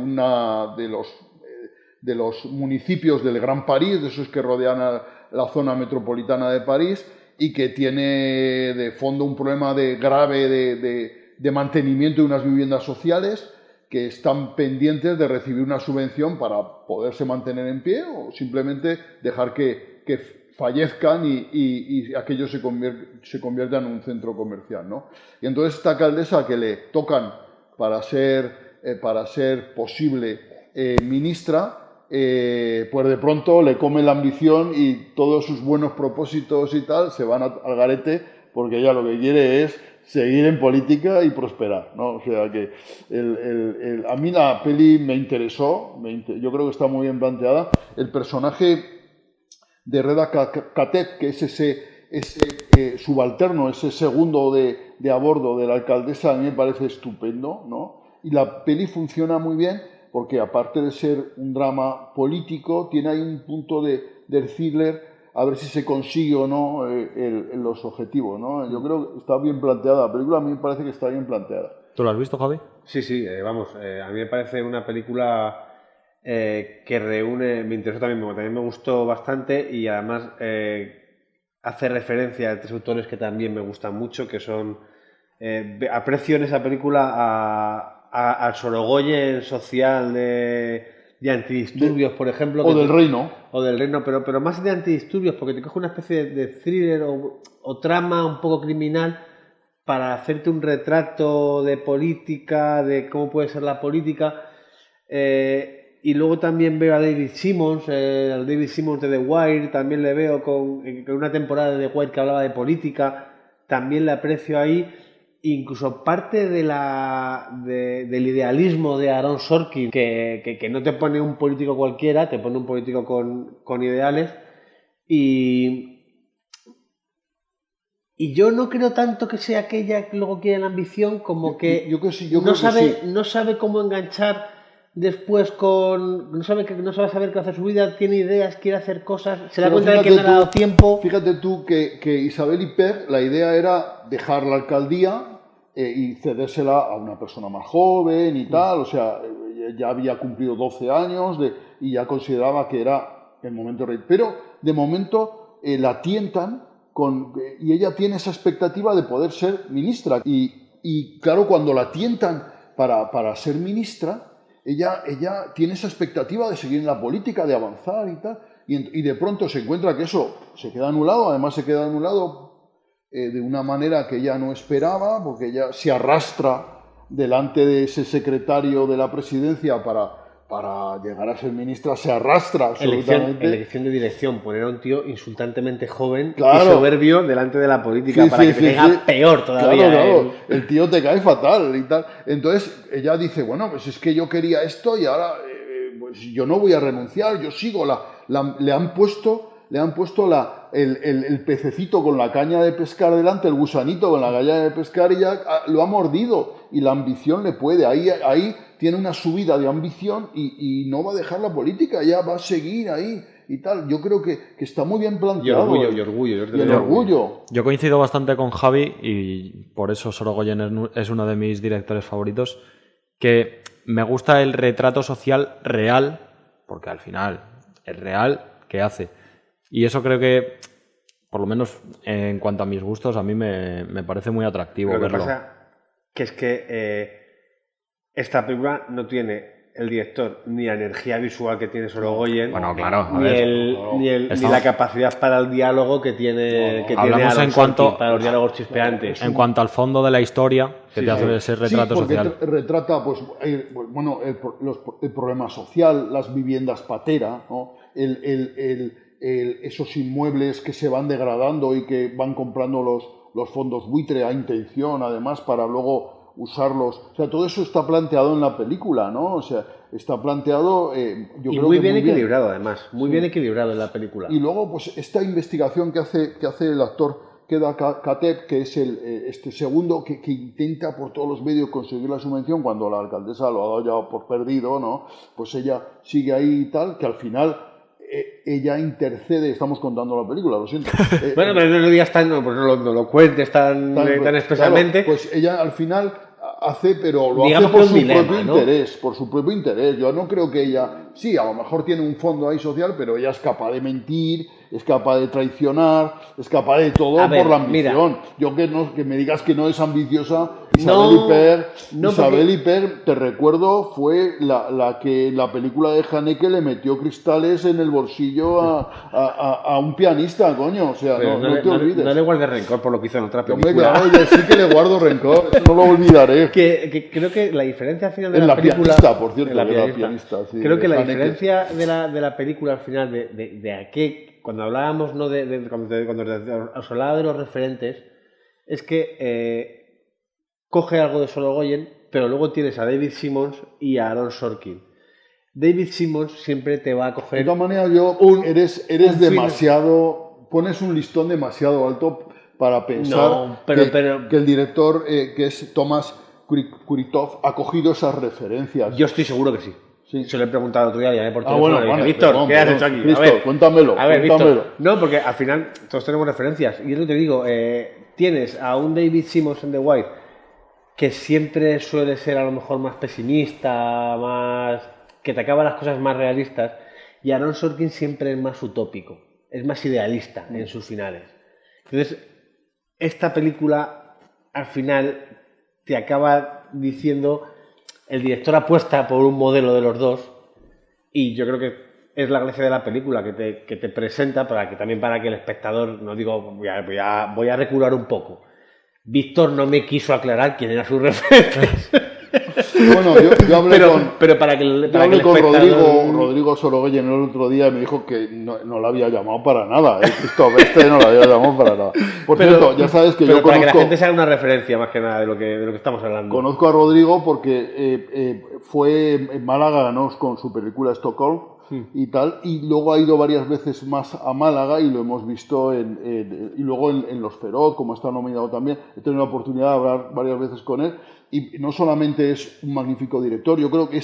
de los municipios del Gran París, de esos que rodean a la zona metropolitana de París, y que tiene de fondo un problema grave de mantenimiento de unas viviendas sociales que están pendientes de recibir una subvención para poderse mantener en pie o simplemente dejar que fallezcan y aquello se convierta en un centro comercial, ¿no? Y entonces esta alcaldesa que le tocan para ser posible ministra, pues de pronto le come la ambición y todos sus buenos propósitos y tal se van al garete, porque ella lo que quiere es seguir en política y prosperar, ¿no? O sea que a mí la peli me interesó, yo creo que está muy bien planteada. El personaje de Reda Kateb, que es ese subalterno, ese segundo de a bordo de la alcaldesa, a mí me parece estupendo, ¿no? Y la peli funciona muy bien porque, aparte de ser un drama político, tiene ahí un punto de thriller, a ver si se consigue o no los objetivos, ¿no? Yo creo que está bien planteada. La película a mí me parece que está bien planteada. ¿Tú lo has visto, Javi? Sí, vamos, a mí me parece una película que reúne, me interesó también me gustó bastante, y además hace referencia a 3 autores que también me gustan mucho, que son, aprecio en esa película al Sorogoyen social de de antidisturbios, por ejemplo. O del reino. O del reino, pero más de antidisturbios, porque te coge una especie de thriller o trama un poco criminal para hacerte un retrato de política, de cómo puede ser la política. Y luego también veo a David Simmons, al David Simmons de The Wire, también le veo con una temporada de The Wire que hablaba de política, también le aprecio ahí. Incluso parte del idealismo de Aaron Sorkin, que no te pone un político cualquiera, te pone un político con ideales. Y yo no creo tanto que sea aquella que luego quiere la ambición, como que no sabe cómo enganchar después no sabe saber qué hacer su vida, tiene ideas, quiere hacer cosas, se da cuenta de que no le ha dado tiempo. Fíjate tú que Isabel Huppert, la idea era dejar la alcaldía y cedérsela a una persona más joven y tal, o sea, ya había cumplido 12 años y ya consideraba que era el momento rey. Pero de momento la tientan y ella tiene esa expectativa de poder ser ministra. Y claro, cuando la tientan para ser ministra, ella tiene esa expectativa de seguir en la política, de avanzar y tal, y de pronto se encuentra que eso se queda anulado, además se queda anulado de una manera que ella no esperaba, porque ella se arrastra delante de ese secretario de la presidencia para llegar a ser ministra, se arrastra absolutamente. Elección de dirección, poner a un tío insultantemente joven y soberbio delante de la política para que te venga peor todavía. Claro. El tío te cae fatal y tal. Entonces ella dice, bueno, pues es que yo quería esto y ahora pues yo no voy a renunciar, yo sigo. Le han puesto el pececito con la caña de pescar delante, el gusanito con la caña de pescar, y ya lo ha mordido, y la ambición le puede. Ahí tiene una subida de ambición y no va a dejar la política, ya va a seguir ahí y tal. Yo creo que está muy bien planteado. Y orgullo. Yo coincido bastante con Javi, y por eso Sorogoyen es uno de mis directores favoritos, que me gusta el retrato social real, porque al final es real, que hace. Y eso creo que, por lo menos en cuanto a mis gustos, a mí me parece muy atractivo verlo. Lo que pasa que es que esta película no tiene el director ni la energía visual que tiene Sorogoyen, bueno, claro, ni la capacidad para el diálogo que tiene hablamos Aaron en cuanto Sorkin, para los diálogos chispeantes. En cuanto al fondo de la historia que te hace ese retrato social. Retrata pues bueno, el problema social, las viviendas patera, ¿no? Esos inmuebles que se van degradando y que van comprando los fondos buitre a intención, además, para luego usarlos. O sea, todo eso está planteado en la película, ¿no? O sea, está planteado, yo creo muy que bien equilibrado, además. Muy bien equilibrado en la película. Y luego, pues, esta investigación que hace el actor Keda Kateb, que es este segundo que intenta por todos los medios conseguir la subvención cuando la alcaldesa lo ha dado ya por perdido, ¿no? Pues ella sigue ahí y tal, que al final ella intercede. Estamos contando la película, lo siento. Bueno, pero no lo digas no lo cuentes tan expresamente. Claro, pues ella al final hace, pero lo hace por su propio interés, por su propio interés. Yo no creo que ella, sí, a lo mejor tiene un fondo ahí social, pero ella es capaz de mentir, es capaz de traicionar, es capaz de todo por la ambición. Mira, yo que me digas que no es ambiciosa, Isabel Huppert, te recuerdo, fue la que en la película de Haneke le metió cristales en el bolsillo a un pianista, coño. O sea, no te olvides. No le guardes rencor por lo que hizo en otra película. Hombre, claro, yo sí que le guardo rencor, eso no lo olvidaré. Que creo que la diferencia al final de la película... Pianista, por cierto, la pianista, sí, creo que la diferencia de la película al final, de aquel, cuando hablábamos, ¿no? cuando os hablaba de los referentes, es que coge algo de Sorogoyen, pero luego tienes a David Simmons y a Aaron Sorkin. David Simmons siempre te va a coger... De todas maneras, eres demasiado... Pones un listón demasiado alto para pensar que el director, que es Tomás Kuritov, ha cogido esas referencias. Yo estoy seguro que sí. Sí. Se lo he preguntado otro día, llamé por teléfono. Bueno, Víctor, ¿qué has hecho aquí? Víctor, cuéntamelo. Víctor. No, porque al final todos tenemos referencias. Y es lo que te digo, tienes a un David Simmons en The Wire que siempre suele ser a lo mejor más pesimista, más que te acaba las cosas más realistas, y Aaron Sorkin siempre es más utópico, es más idealista en sus finales. Entonces, esta película al final te acaba diciendo, el director apuesta por un modelo de los dos, Y yo creo que es la gracia de la película que te presenta para que el espectador, no digo, voy a recular un poco. Víctor no me quiso aclarar quién era su referente. Bueno, yo hablé con espectador... Rodrigo Sorogoyen el otro día y me dijo que no la había llamado para nada. Christoph Este no la había llamado para nada. Por cierto, ya sabes que yo para que la gente se haga una referencia más que nada de lo que estamos hablando. Conozco a Rodrigo porque fue en Málaga, ganó con su película Stockholm y tal, y luego ha ido varias veces más a Málaga y lo hemos visto y luego en Los Feroz, como está nominado también. He tenido la oportunidad de hablar varias veces con él. Y no solamente es un magnífico director, yo creo que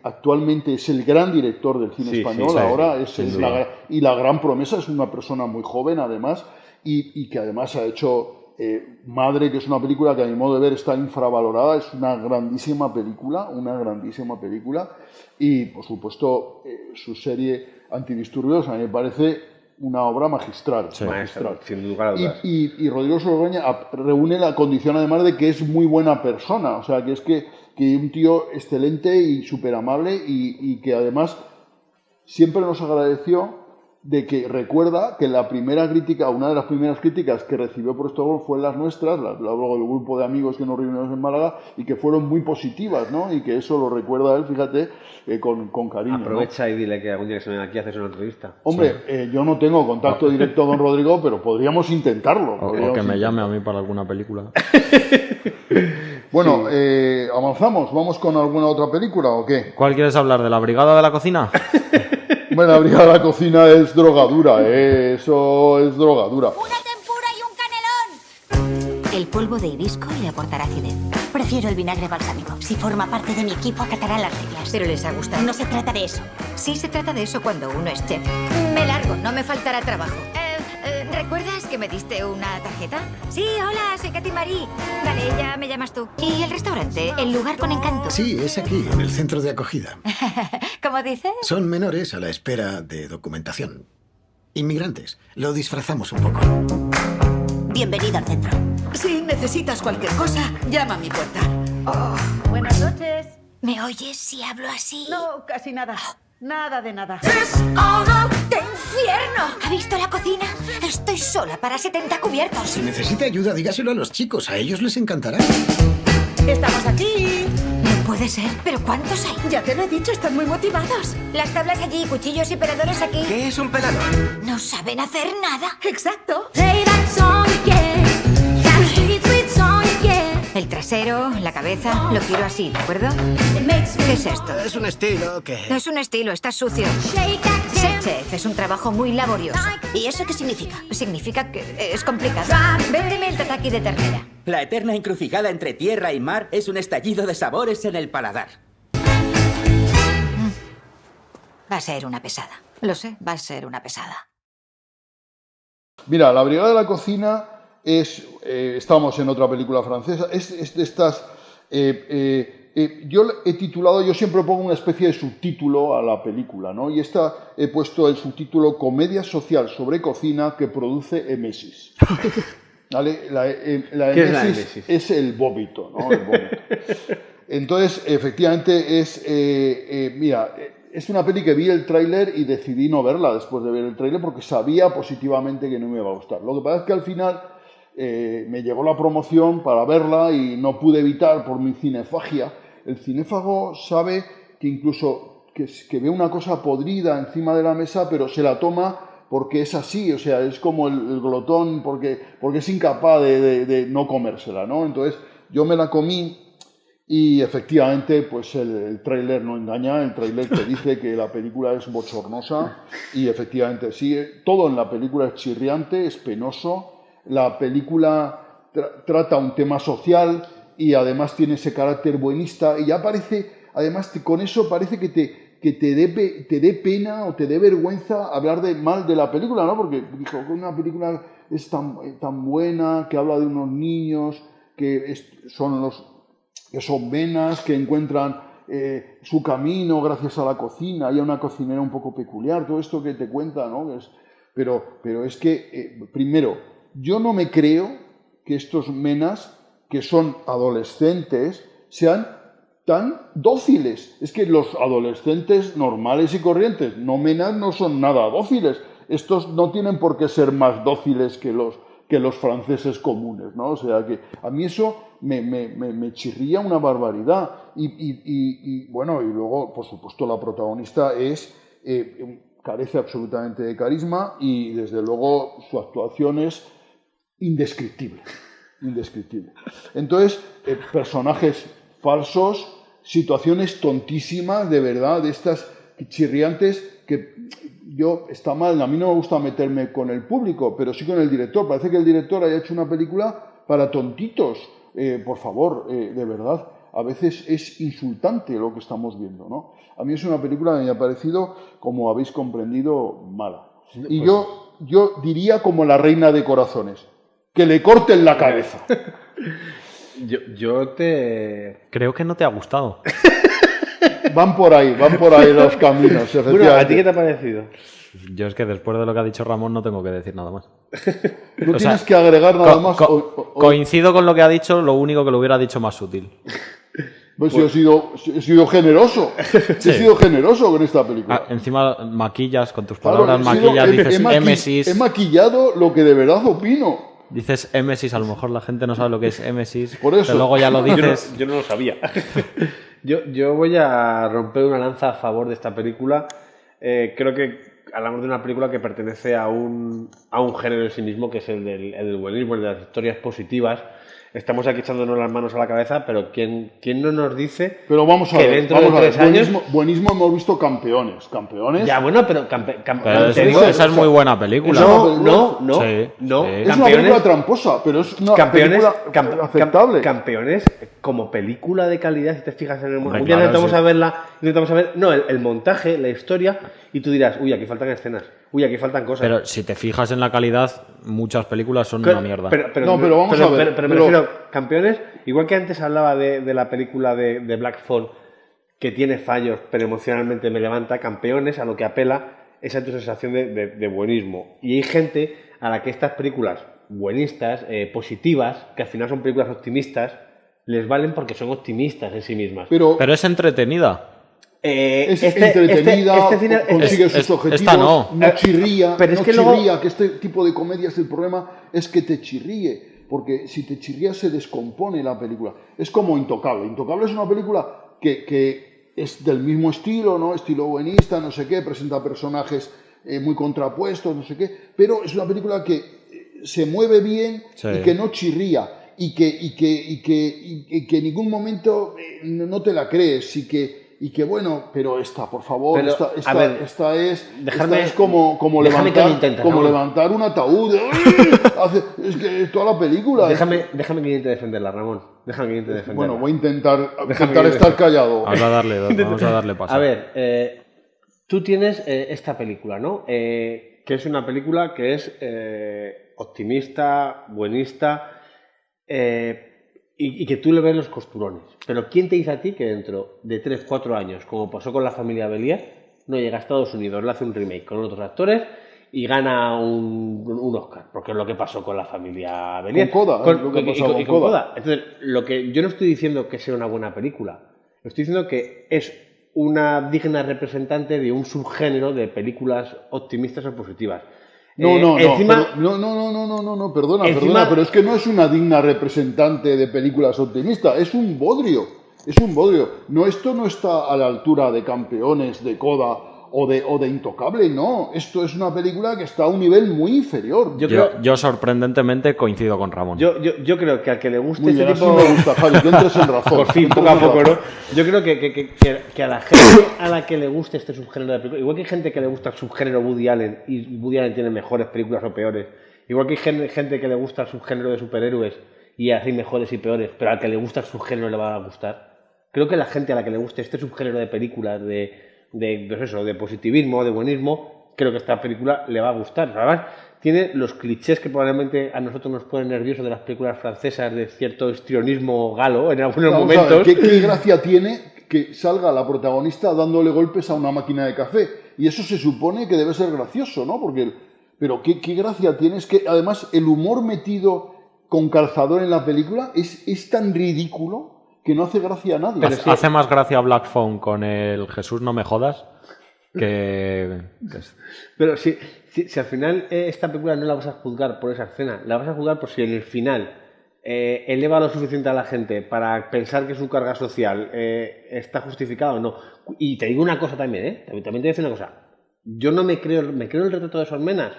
actualmente es el gran director del cine español, ahora y la gran promesa, es una persona muy joven además, y que además ha hecho Madre, que es una película que a mi modo de ver está infravalorada, es una grandísima película, y por supuesto su serie Antidisturbios a mí me parece una obra magistral. Sin lugar a dudas. Y Rodrigo Sorogoyen reúne la condición además de que es muy buena persona, o sea, que es que un tío excelente y súper amable y que además siempre nos agradeció de que recuerda que una de las primeras críticas que recibió por Stockholm fue las nuestras, luego del grupo de amigos que nos reunimos en Málaga, y que fueron muy positivas, ¿no? Y que eso lo recuerda él, fíjate, con cariño. Aprovecha, ¿no? Y dile que algún día que se venga aquí a hacer una entrevista. Hombre, yo no tengo contacto directo con Rodrigo, pero podríamos intentarlo. O que me llame a mí para alguna película. Bueno, avanzamos. ¿Vamos con alguna otra película o qué? ¿Cuál quieres hablar? ¿De la Brigada de la Cocina? Bueno, la Brigada de la Cocina es drogadura, eso es drogadura. ¡Una tempura y un canelón! El polvo de hibisco le aportará acidez. Prefiero el vinagre balsámico. Si forma parte de mi equipo, acatará las reglas. Pero les ha gustado. No se trata de eso. Sí se trata de eso cuando uno es chef. Me largo, no me faltará trabajo. ¿Recuerdas que me diste una tarjeta? Sí, hola, soy Katy Marie. Vale, ya me llamas tú. ¿Y el restaurante? ¿El lugar con encanto? Sí, es aquí, en el centro de acogida. ¿Cómo dices? Son menores a la espera de documentación. Inmigrantes. Lo disfrazamos un poco. Bienvenido al centro. Si necesitas cualquier cosa, llama a mi puerta. Buenas noches. ¿Me oyes si hablo así? No, casi nada. Nada de nada. ¡Qué infierno! ¿Ha visto la cocina? Estoy sola para 70 cubiertos. Si necesita ayuda, dígaselo a los chicos. A ellos les encantará. ¡Estamos aquí! No puede ser. ¿Pero cuántos hay? Ya te lo he dicho, están muy motivados. Las tablas allí, cuchillos y peladores aquí. ¿Qué es un pelador? No saben hacer nada. Exacto. Play that song again. That sweet, sweet song again. El trasero, la cabeza, lo quiero así, ¿de acuerdo? ¿Qué es esto? Es un estilo que... No es un estilo, está sucio. Ser chef es un trabajo muy laborioso. ¿Y eso qué significa? Significa que es complicado. Véndeme el tataki de ternera. La eterna encrucijada entre tierra y mar es un estallido de sabores en el paladar. Va a ser una pesada. Lo sé, va a ser una pesada. Mira, La Brigada de la Cocina estamos en otra película francesa, es de estas... yo he titulado, yo siempre pongo una especie de subtítulo a la película, ¿no? Y esta he puesto el subtítulo Comedia social sobre cocina que produce emesis. ¿Vale? La ¿Qué es la emesis? Es el vómito, ¿no? El vómito. Entonces, efectivamente, mira, es una peli que vi el tráiler y decidí no verla después de ver el tráiler porque sabía positivamente que no me iba a gustar. Lo que pasa es que al final me llegó la promoción para verla y no pude evitar por mi cinefagia. El cinéfago sabe que incluso que ve una cosa podrida encima de la mesa, pero se la toma porque es así, o sea, es como el glotón, porque es incapaz de no comérsela, ¿no? Entonces yo me la comí y efectivamente pues el tráiler no engaña, el tráiler te dice que la película es bochornosa y efectivamente sí, todo en la película es chirriante, es penoso, la película trata un tema social y además tiene ese carácter buenista y ya parece, además con eso parece que te dé pena o te dé vergüenza hablar mal de la película, ¿no? Porque dijo que una película es tan buena, que habla de unos niños que son venas, que encuentran su camino gracias a la cocina, hay una cocinera un poco peculiar, todo esto que te cuenta, ¿no? Pero es que, primero, yo no me creo que estos menas, que son adolescentes, sean tan dóciles. Es que los adolescentes normales y corrientes, no menas, no son nada dóciles. Estos no tienen por qué ser más dóciles que los franceses comunes, ¿no? O sea que a mí eso me chirría una barbaridad. Y bueno, y luego, por supuesto, la protagonista carece absolutamente de carisma y, desde luego, su actuación es indescriptible. Indescriptible. Entonces, personajes falsos, situaciones tontísimas, de verdad, de estas chirriantes que está mal. A mí no me gusta meterme con el público, pero sí con el director. Parece que el director haya hecho una película para tontitos. Por favor, de verdad, a veces es insultante lo que estamos viendo, ¿no? A mí es una película que me ha parecido, como habéis comprendido, mala. Y yo diría como La reina de corazones, que le corten la cabeza. Creo que no te ha gustado. Van por ahí los caminos. Bueno, ¿a ti qué te ha parecido? Yo es que después de lo que ha dicho Ramón no tengo que decir nada más. No tienes que agregar nada más. Coincido con lo que ha dicho, lo único que lo hubiera dicho más sutil. Pues yo he sido generoso. Sí. He sido generoso con esta película. Encima maquillas con tus palabras, dices émesis. He maquillado lo que de verdad opino. Dices émesis, a lo mejor la gente no sabe lo que es émesis. Por eso. Pero luego ya lo dices. Yo no lo sabía. Yo voy a romper una lanza a favor de esta película. Creo que hablamos de una película que pertenece a un género en sí mismo, que es el del buenismo, el de las historias positivas. Estamos aquí echándonos las manos a la cabeza, pero ¿quién no nos dice pero vamos a que ver, dentro de 3 años... Buenismo hemos visto Campeones. Ya, bueno, pero esa es muy buena película. No. Es una película tramposa, pero es una película aceptable. Campeones, como película de calidad, si te fijas en el montaje. Ya intentamos a ver el montaje, la historia, y tú dirás, uy, aquí faltan escenas, uy, aquí faltan cosas. Pero si te fijas en la calidad, muchas películas son una mierda. Pero vamos a ver. Pero me refiero, Campeones, igual que antes hablaba de la película de Black Phone, que tiene fallos, pero emocionalmente me levanta, Campeones a lo que apela es a tu sensación de buenismo. Y hay gente a la que estas películas buenistas, positivas, que al final son películas optimistas, les valen porque son optimistas en sí mismas. Pero es entretenida. Es entretenida, consigue sus objetivos, no chirría, que este tipo de comedias, el problema es que te chirríe, porque si te chirría se descompone la película. Es como Intocable. Intocable es una película que es del mismo estilo, ¿no? Estilo buenista, no sé qué, presenta personajes muy contrapuestos, no sé qué, pero es una película que se mueve bien y que no chirría. Y que en ningún momento no te la crees y que bueno, pero esta, por favor, esta es como levantar un ataúd. Es que toda la película. Déjame que intente defenderla, Ramón. Bueno, voy a intentar estar callado. Vamos a darle paso. A ver, tú tienes esta película, ¿no? Que es una película que es optimista, buenista. Y que tú le ves los costurones. Pero ¿quién te dice a ti que dentro de 3-4 años, como pasó con La familia Bélier, no llega a Estados Unidos, le hace un remake con otros actores y gana un Oscar? Porque es lo que pasó con La familia Bélier. Con Coda. Con Coda. Entonces, yo no estoy diciendo que sea una buena película. Estoy diciendo que es una digna representante de un subgénero de películas optimistas o positivas. Perdona, pero es que no es una digna representante de películas optimistas, es un bodrio. No, esto no está a la altura de Campeones, de Coda o de Intocable, no. Esto es una película que está a un nivel muy inferior. Yo sorprendentemente coincido con Ramón. Yo creo que al que le guste muy bien, este tipo... me gusta, Javi, que entres en razón. Por fin, poco a poco, ¿no? Yo creo que a la gente a la que le guste este subgénero de películas, igual que hay gente que le gusta el subgénero Woody Allen, y Woody Allen tiene mejores películas o peores, igual que hay gente que le gusta el subgénero de superhéroes y así mejores y peores, pero al que le gusta el subgénero le va a gustar. Creo que la gente a la que le guste este subgénero de películas de positivismo, de buenismo, creo que esta película le va a gustar. Además, tiene los clichés que probablemente a nosotros nos ponen nerviosos de las películas francesas, de cierto histrionismo galo en algunos momentos. ¿Qué gracia tiene que salga la protagonista dándole golpes a una máquina de café? Y eso se supone que debe ser gracioso, ¿no? Pero qué gracia tiene, es que además el humor metido con calzador en la película es tan ridículo que no hace gracia a nadie. Pero hace más gracia Black Phone con el Jesús no me jodas que... Pero si al final esta película no la vas a juzgar por esa escena, la vas a juzgar por si en el final eleva lo suficiente a la gente para pensar que su carga social está justificada o no. Y te digo una cosa también, también te voy a decir una cosa. Yo no me creo el retrato de Son Menas.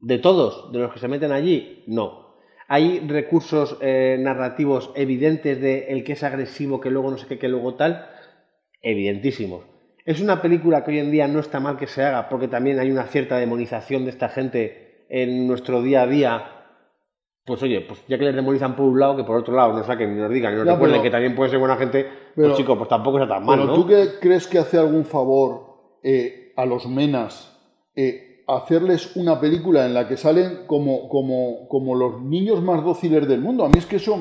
De todos, de los que se meten allí, no. Hay recursos narrativos evidentes de el que es agresivo, que luego no sé qué, que luego tal, evidentísimos. Es una película que hoy en día no está mal que se haga, porque también hay una cierta demonización de esta gente en nuestro día a día. Pues oye, pues ya que les demonizan por un lado, que por otro lado no saquen ni nos digan, ni nos recuerden que también puede ser buena gente, pues chicos, pues tampoco está tan mal, ¿no? ¿Tú qué crees que hace algún favor a los Menas hacerles una película en la que salen como los niños más dóciles del mundo? A mí es que eso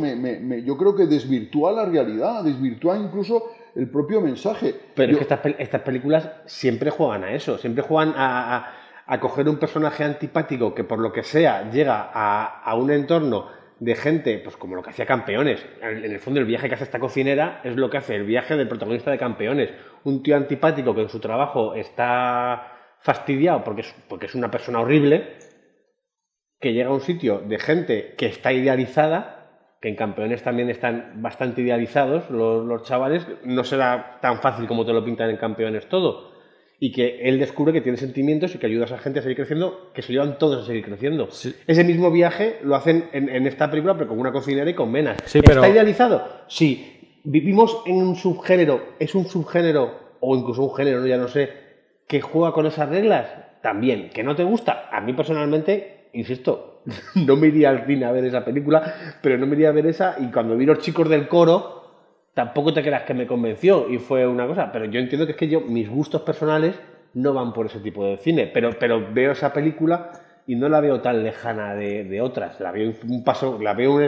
yo creo que desvirtúa la realidad, desvirtúa incluso el propio mensaje. Pero es que estas películas siempre juegan a eso, siempre juegan a coger un personaje antipático que por lo que sea llega a un entorno de gente, pues como lo que hacía Campeones. En el fondo el viaje que hace esta cocinera es lo que hace el viaje del protagonista de Campeones. Un tío antipático que en su trabajo está fastidiado porque es una persona horrible, que llega a un sitio de gente que está idealizada, que en Campeones también están bastante idealizados los chavales, no será tan fácil como te lo pintan en Campeones todo, y que él descubre que tiene sentimientos y que ayuda a esa gente a seguir creciendo, que se llevan todos a seguir creciendo. Sí. Ese mismo viaje lo hacen en esta película, pero con una cocinera y con Menas. Sí, pero... ¿Está idealizado? Sí. Vivimos en un subgénero, es un subgénero, o incluso un género, ya no sé, que juega con esas reglas, también. ¿Que no te gusta? A mí personalmente, insisto, no me iría al cine a ver esa película, pero no me iría a ver esa, y cuando vi Los chicos del coro, tampoco te creas que me convenció y fue una cosa, pero yo entiendo que es que mis gustos personales no van por ese tipo de cine, pero veo esa película y no la veo tan lejana de otras, la veo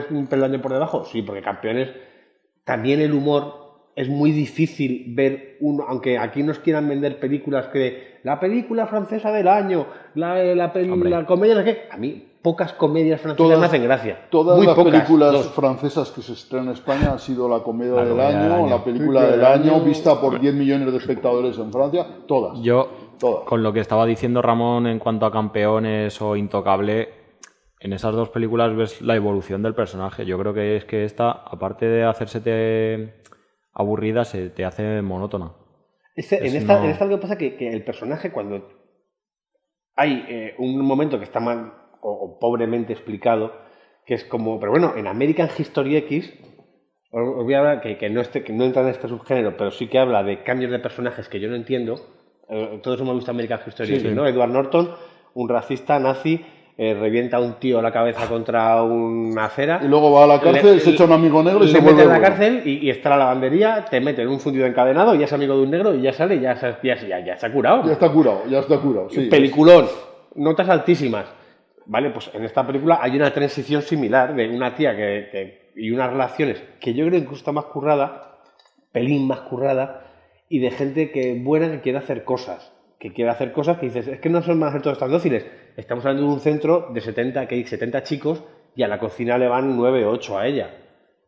un peldaño por debajo, sí, porque Campeones, también el humor es muy difícil ver aunque aquí nos quieran vender películas que la película francesa del año, la comedia, no sé qué, a mí pocas comedias francesas me hacen gracia. Todas las películas francesas que se estrenan en España han sido la comedia del año, la película del año, vista por 10 millones de espectadores en Francia, todas. Todas. Con lo que estaba diciendo Ramón en cuanto a Campeones o Intocable, en esas dos películas ves la evolución del personaje. Yo creo que es que esta, aparte de hacérsete aburrida, se te hace monótona. En esta lo que pasa que el personaje, cuando hay un momento que está mal o pobremente explicado, que es como, pero bueno, en American History X, os voy a hablar que no entra en este subgénero, pero sí que habla de cambios de personajes que yo no entiendo. Todos hemos visto American History X, ¿no? Edward Norton, un racista nazi, revienta a un tío la cabeza contra una acera. Y luego va a la cárcel, se echa un amigo negro y se vuelve. Le meten a la cárcel y está la lavandería, te meten un fundido encadenado y ya es amigo de un negro y ya sale, ya se ha curado. Ya está curado, sí. Peliculón, notas altísimas. Vale, pues en esta película hay una transición similar de una tía y unas relaciones que yo creo que está más currada, pelín más currada, y de gente buena que quiere hacer cosas. Que dices, es que no son más todos tan dóciles. Estamos hablando de un centro de 70 chicos y a la cocina le van 9 o 8 a ella.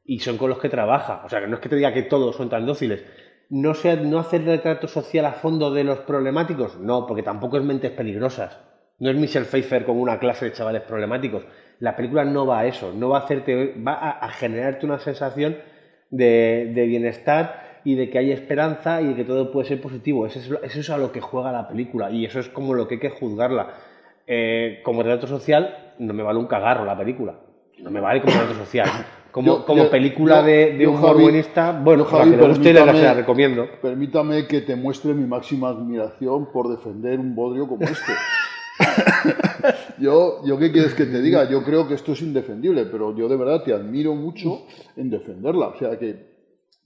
Y son con los que trabaja. O sea, que no es que te diga que todos son tan dóciles. No hacer retrato social a fondo de los problemáticos, no, porque tampoco es Mentes Peligrosas. No es Michelle Pfeiffer con una clase de chavales problemáticos. La película no va a eso, no va a generarte una sensación de bienestar y de que hay esperanza y de que todo puede ser positivo. Eso es a lo que juega la película y eso es como lo que hay que juzgarla. Como retrato social no me vale un cagarro la película. No me vale como retrato social. Como película de humor buenista, bueno, Javi, para que le guste se la recomiendo. Permítame que te muestre mi máxima admiración por defender un bodrio como este. Yo ¿qué quieres que te diga? Yo creo que esto es indefendible, pero yo de verdad te admiro mucho en defenderla. O sea que,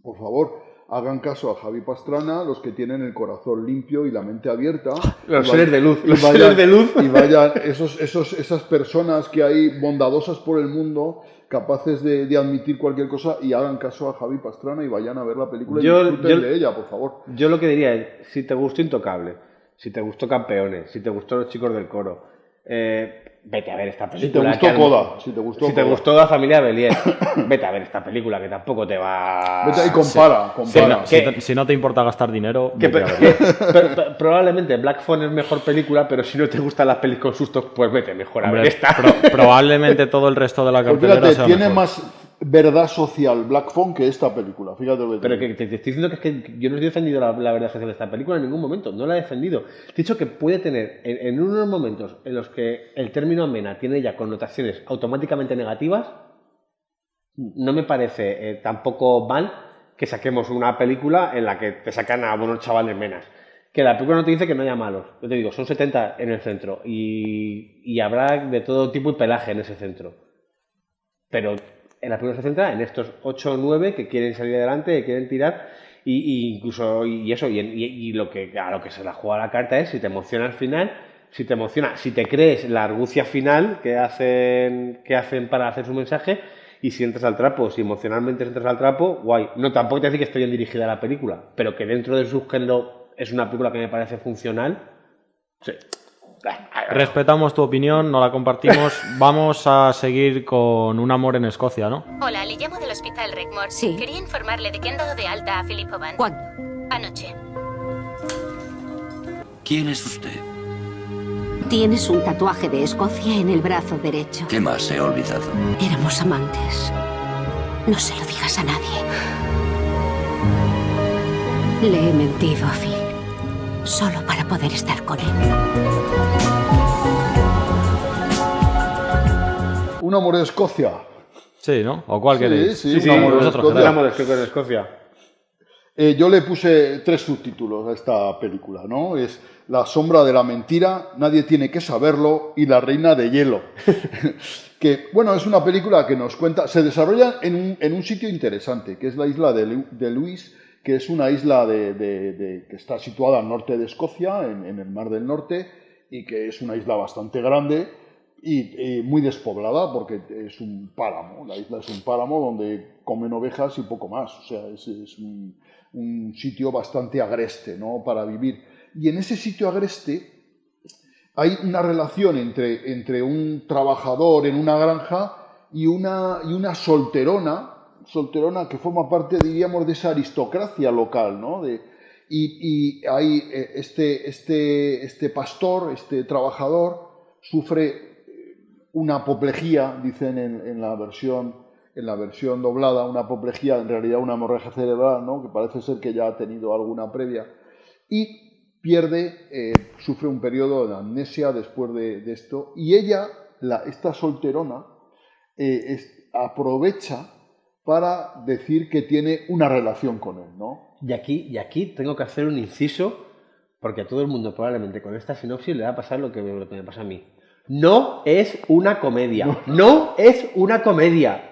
por favor, hagan caso a Javi Pastrana, los que tienen el corazón limpio y la mente abierta. Los seres de luz. Y vayan esas personas que hay bondadosas por el mundo, capaces de admitir cualquier cosa, y hagan caso a Javi Pastrana y vayan a ver la película y disfruten de ella, por favor. Yo lo que diría es, si te gustó Intocable, si te gustó Campeones, si te gustó Los chicos del coro, vete a ver esta Si te película. gustó Coda, si te gustó La Familia Bélier, vete a ver esta película, que tampoco te va... Vete ahí, compara. Si no te importa gastar dinero, probablemente Black Phone es mejor película, pero si no te gustan las pelis con sustos, pues vete mejor a ver esta. Probablemente todo el resto de la cartelera Fíjate, sea tiene mejor. más verdad social Black Phone que esta película, fíjate lo que Pero que te estoy diciendo que es que yo no he defendido la verdad social de esta película en ningún momento, no la he defendido. Te he dicho que puede tener, en unos momentos en los que el término amena tiene ya connotaciones automáticamente negativas, no me parece tampoco mal que saquemos una película en la que te sacan a buenos chavales menas. Que la película no te dice que no haya malos. Yo te digo, son 70 en el centro y habrá de todo tipo y pelaje en ese centro. Pero en la película se centra en estos 8 o 9 que quieren salir adelante, que quieren tirar y lo que a lo que se la juega la carta es si te emociona al final, si te crees la argucia final que hacen para hacer su mensaje y si entras al trapo, si emocionalmente entras al trapo, guay. No, tampoco te decir que esté bien dirigida la película, pero que dentro de su género es una película que me parece funcional, sí. Respetamos tu opinión, no la compartimos. Vamos a seguir con Un amor en Escocia, ¿no? Hola, le llamo del Hospital Regmore. Sí. Quería informarle de que han dado de alta a Philip Oban. ¿Cuándo? Anoche. ¿Quién es usted? Tienes un tatuaje de Escocia en el brazo derecho. ¿Qué más he olvidado? Éramos amantes. No se lo digas a nadie. Le he mentido a Phil. Solo para poder estar con él. Un amor de Escocia. Sí, ¿no? ¿O cuál queréis? Sí, Un amor de Escocia. Un amor de Escocia. Yo le puse 3 subtítulos a esta película, ¿no? Es La sombra de la mentira, Nadie tiene que saberlo y La reina de hielo. Que, bueno, es una película que nos cuenta... Se desarrolla en un sitio interesante, que es la isla de Lewis, que es una isla que está situada al norte de Escocia, en el Mar del Norte, y que es una isla bastante grande y muy despoblada, porque es un páramo. La isla es un páramo donde comen ovejas y poco más. O sea, es un sitio bastante agreste, ¿no?, para vivir. Y en ese sitio agreste hay una relación entre un trabajador en una granja y una solterona que forma parte, diríamos, de esa aristocracia local, ¿no? Y hay este pastor, este trabajador, sufre una apoplejía, dicen en la versión doblada, una apoplejía, en realidad una hemorragia cerebral, ¿no?, que parece ser que ya ha tenido alguna previa, y sufre un periodo de amnesia después de esto, y ella, esta solterona, aprovecha para decir que tiene una relación con él, ¿no? Y aquí tengo que hacer un inciso, porque a todo el mundo probablemente con esta sinopsis le va a pasar lo que me pasa a mí. No es una comedia. No es una comedia.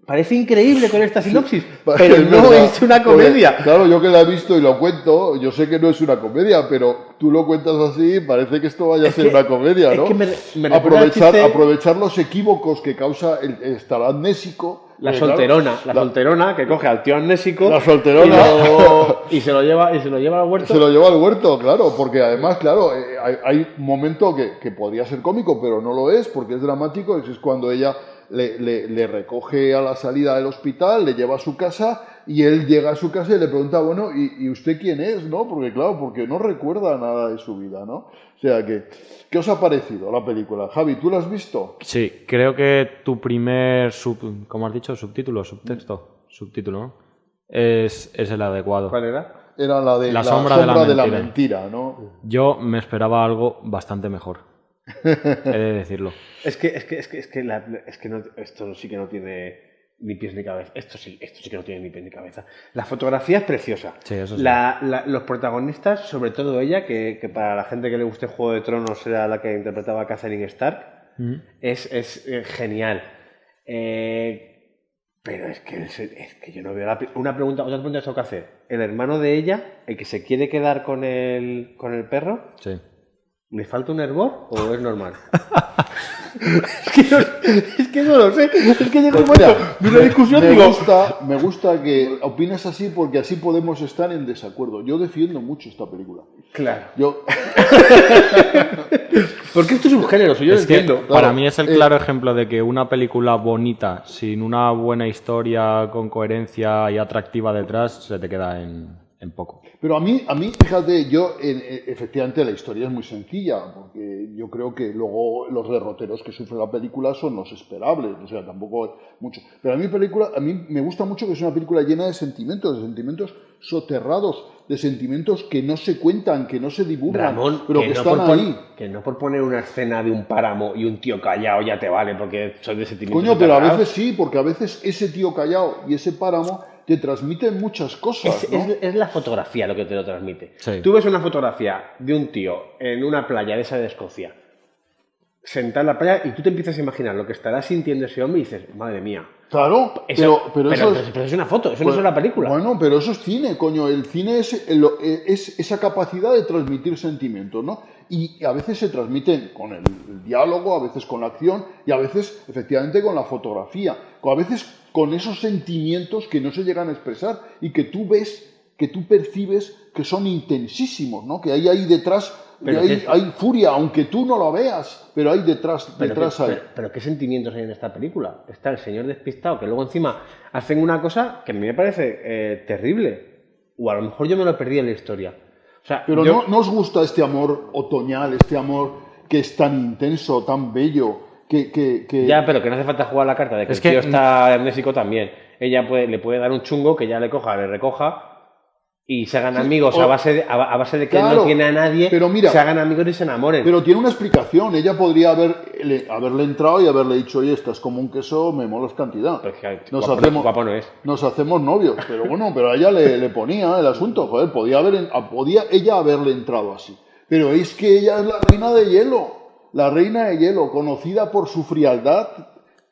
Parece increíble con esta sinopsis, pero no es una comedia. Porque, claro, yo que la he visto y lo cuento, yo sé que no es una comedia, pero tú lo cuentas así, parece que esto vaya a ser una comedia, ¿no? Es que me aprovechar los equívocos que causa el estar amnésico. La solterona que coge al tío amnésico. La solterona. Y se lo lleva al huerto. Se lo lleva al huerto, claro, porque además, claro, hay un momento que podría ser cómico, pero no lo es, porque es dramático, es cuando ella le recoge a la salida del hospital, le lleva a su casa y él llega a su casa y le pregunta, bueno, ¿y usted quién es? ¿No? Porque claro, porque no recuerda nada de su vida, ¿no? O sea que, ¿qué os ha parecido la película? Javi, ¿tú la has visto? Sí, creo que tu primer, ¿cómo has dicho? Subtítulo, ¿no? Es el adecuado. ¿Cuál era? Era la de la sombra de la mentira, ¿no? Yo me esperaba algo bastante mejor. He de decirlo. Es que esto sí que no tiene ni pies ni cabeza. Esto sí que no tiene ni pies ni cabeza. La fotografía es preciosa. Sí, eso sí. Los protagonistas, sobre todo ella, que para la gente que le guste Juego de Tronos era la que interpretaba a Catherine Stark, es genial. Pero es que yo no veo otra pregunta que tengo que hacer. ¿El hermano de ella, el que se quiere quedar con el perro? Sí. ¿Le falta un hervor o es normal? Es que no lo sé. Es que llega un momento de una discusión me gusta que opines así porque así podemos estar en desacuerdo. Yo defiendo mucho esta película. Claro. Yo... Porque esto es un género, yo lo entiendo. Para mí es el claro ejemplo de que una película bonita, sin una buena historia, con coherencia y atractiva detrás, se te queda en poco. Pero a mí, fíjate, efectivamente la historia es muy sencilla, porque yo creo que luego los derroteros que sufre la película son los esperables, o sea, tampoco mucho. Pero a mí me gusta mucho que es una película llena de sentimientos soterrados, de sentimientos que no se cuentan, que no se divulgan, Ramón, pero que están ahí. Que no por poner una escena de un páramo y un tío callado ya te vale, porque soy de sentimientos. Coño, pero a soterrados. veces sí, porque a veces ese tío callado y ese páramo te transmiten muchas cosas, ¿no? Es la fotografía lo que te lo transmite. Sí. Tú ves una fotografía de un tío en una playa de esa de Escocia, sentado en la playa, y tú te empiezas a imaginar lo que estará sintiendo ese hombre y dices, madre mía. Claro, pero eso es una foto, eso no es una película. Bueno, pero eso es cine, coño. El cine es esa capacidad de transmitir sentimientos, ¿no? Y a veces se transmiten con el diálogo, a veces con la acción y a veces, efectivamente, con la fotografía. A veces con esos sentimientos que no se llegan a expresar y que tú ves, que tú percibes que son intensísimos, ¿no? Que hay ahí detrás... Hay furia, aunque tú no lo veas, pero hay detrás hay. Pero ¿qué sentimientos hay en esta película? Está el señor despistado, que luego encima hacen una cosa que a mí me parece terrible. O a lo mejor yo me lo perdí en la historia. O sea, pero ¿no os gusta este amor otoñal, este amor que es tan intenso, tan bello? Ya, pero que no hace falta jugar la carta de que el tío está amnésico también. Ella le puede dar un chungo que ya le recoja... Y se hagan amigos a base de que claro, no tiene a nadie, pero mira, se hagan amigos y se enamoren. Pero tiene una explicación. Ella podría haberle entrado y haberle dicho, oye, estás como un queso, me molas cantidad. Pues que guapo no es. Nos hacemos novios. Pero bueno, pero a ella le ponía el asunto. Joder, podía ella haberle entrado así. Pero es que ella es la reina de hielo. La reina de hielo, conocida por su frialdad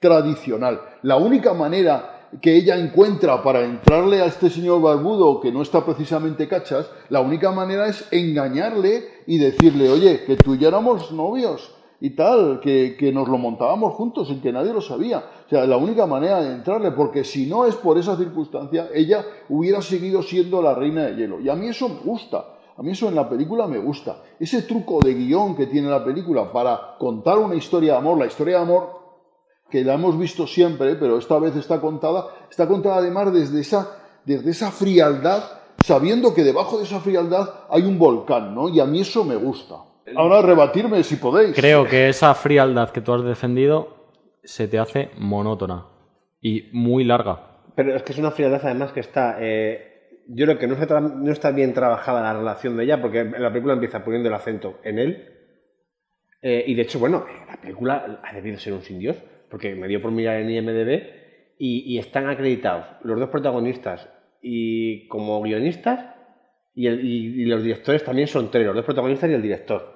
tradicional. La única manera que ella encuentra para entrarle a este señor barbudo que no está precisamente cachas, la única manera es engañarle y decirle, oye, que tú y yo éramos novios y tal, que nos lo montábamos juntos sin que nadie lo sabía. O sea, la única manera de entrarle, porque si no es por esa circunstancia, ella hubiera seguido siendo la reina de hielo. Y a mí eso me gusta. A mí eso en la película me gusta. Ese truco de guión que tiene la película para contar una historia de amor, la historia de amor que la hemos visto siempre, pero esta vez está contada además desde esa frialdad, sabiendo que debajo de esa frialdad hay un volcán, ¿no? Y a mí eso me gusta. Ahora rebatirme si podéis. Creo que esa frialdad que tú has defendido se te hace monótona y muy larga. Pero es que es una frialdad además que está... yo creo que no está bien trabajada la relación de ella, porque la película empieza poniendo el acento en él. Y de hecho, bueno, la película ha debido ser un sin Dios, porque me dio por mirar en IMDb y están acreditados los dos protagonistas y como guionistas y los directores también son tres, los dos protagonistas y el director.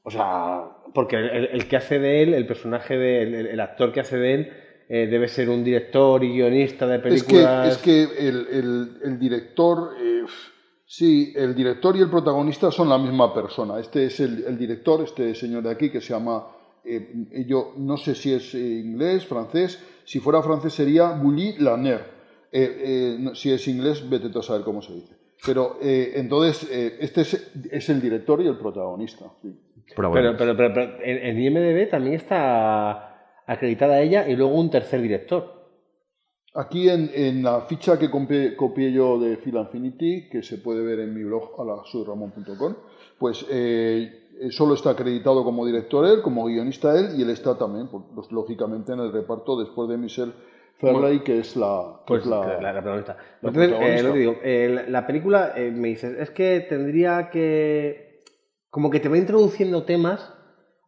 O sea, porque el que hace de él, el personaje el actor que hace de él debe ser un director y guionista de películas. Es que el director... Sí, el director y el protagonista son la misma persona. Este es el director, este señor de aquí que se llama... yo no sé si es inglés, francés. Si fuera francés sería Bully Lanner. Si es inglés, vete tú a saber cómo se dice. Pero entonces, este es el director y el protagonista. Sí. Pero en IMDb también está acreditada ella y luego un tercer director. Aquí en la ficha que copié yo de Film Infinity, que se puede ver en mi blog soyramon.com, pues solo está acreditado como director él, como guionista él, y él está también, pues, lógicamente, en el reparto después de Michelle Fairley, que es la protagonista. Entonces, la película, me dices, es que tendría que... Como que te va introduciendo temas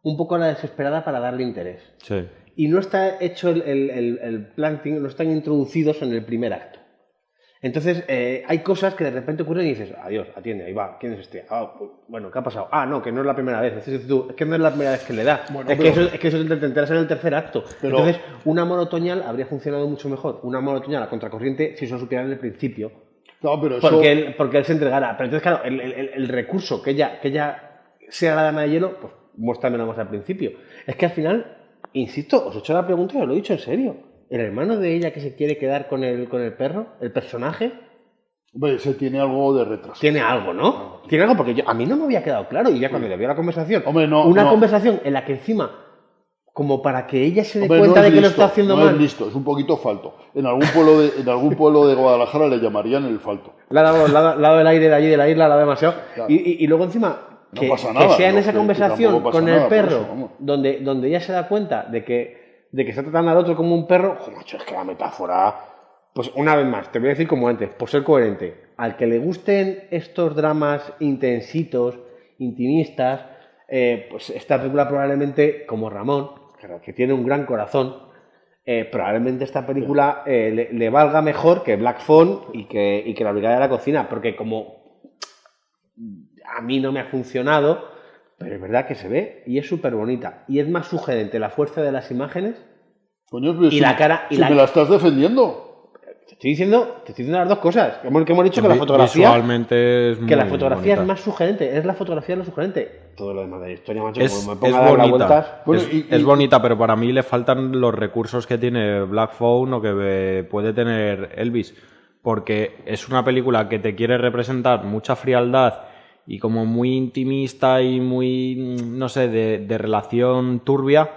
un poco a la desesperada para darle interés. Sí. Y no está hecho el planting, no están introducidos en el primer acto. Entonces, hay cosas que de repente ocurren y dices, adiós, atiende, ahí va, ¿quién es este? Ah, bueno, ¿qué ha pasado? Ah, no, que no es la primera vez. Es que no es la primera vez que le da. Bueno, es que eso te enteras en el tercer acto. Pero... Entonces, un amor otoñal habría funcionado mucho mejor. Un amor otoñal a contracorriente si se lo supieran en el principio. No, pero eso... porque él se entregara. Pero entonces, claro, el recurso que ella sea la dama de hielo, pues muéstramelo más al principio. Es que al final, insisto, os he hecho la pregunta y os lo he dicho en serio. ¿El hermano de ella que se quiere quedar con el perro? ¿El personaje? Hombre, ese tiene algo de retraso. Tiene algo, ¿no? Tiene algo porque a mí no me había quedado claro. Y ya cuando le vi la conversación, Hombre, no, conversación en la que encima, como para que ella se dé cuenta de que lo está haciendo mal. No es listo, es un poquito falto. En algún pueblo de Guadalajara le llamarían el falto. Le ha dado el aire de allí de la isla, la da demasiado. Claro. Y luego encima, No pasa nada, que sea en no, esa que conversación tampoco pasa con nada el por perro, eso, vamos. donde ella se da cuenta de que está tratando al otro como un perro, ¡jo, macho! Es que la metáfora... Pues una vez más, te voy a decir como antes, por ser coherente, al que le gusten estos dramas intensitos, intimistas, pues esta película probablemente, como Ramón, que tiene un gran corazón, probablemente esta película le valga mejor que Black Phone y que La Brigada de la Cocina, porque como a mí no me ha funcionado, pero es verdad que se ve y es súper bonita. Y es más sugerente la fuerza de las imágenes. Coño, pero y la cara... me la estás defendiendo. Te estoy diciendo las dos cosas. Que hemos dicho que la fotografía... Visualmente es muy que la fotografía bonita. es más sugerente. Es la fotografía lo sugerente. Todo lo demás de la historia, macho, como me Es ponga a dar las bonita, vueltas... Bueno, es bonita, pero para mí le faltan los recursos que tiene Black Phone o que puede tener Elvis, porque es una película que te quiere representar mucha frialdad y como muy intimista y muy, no sé, de relación turbia,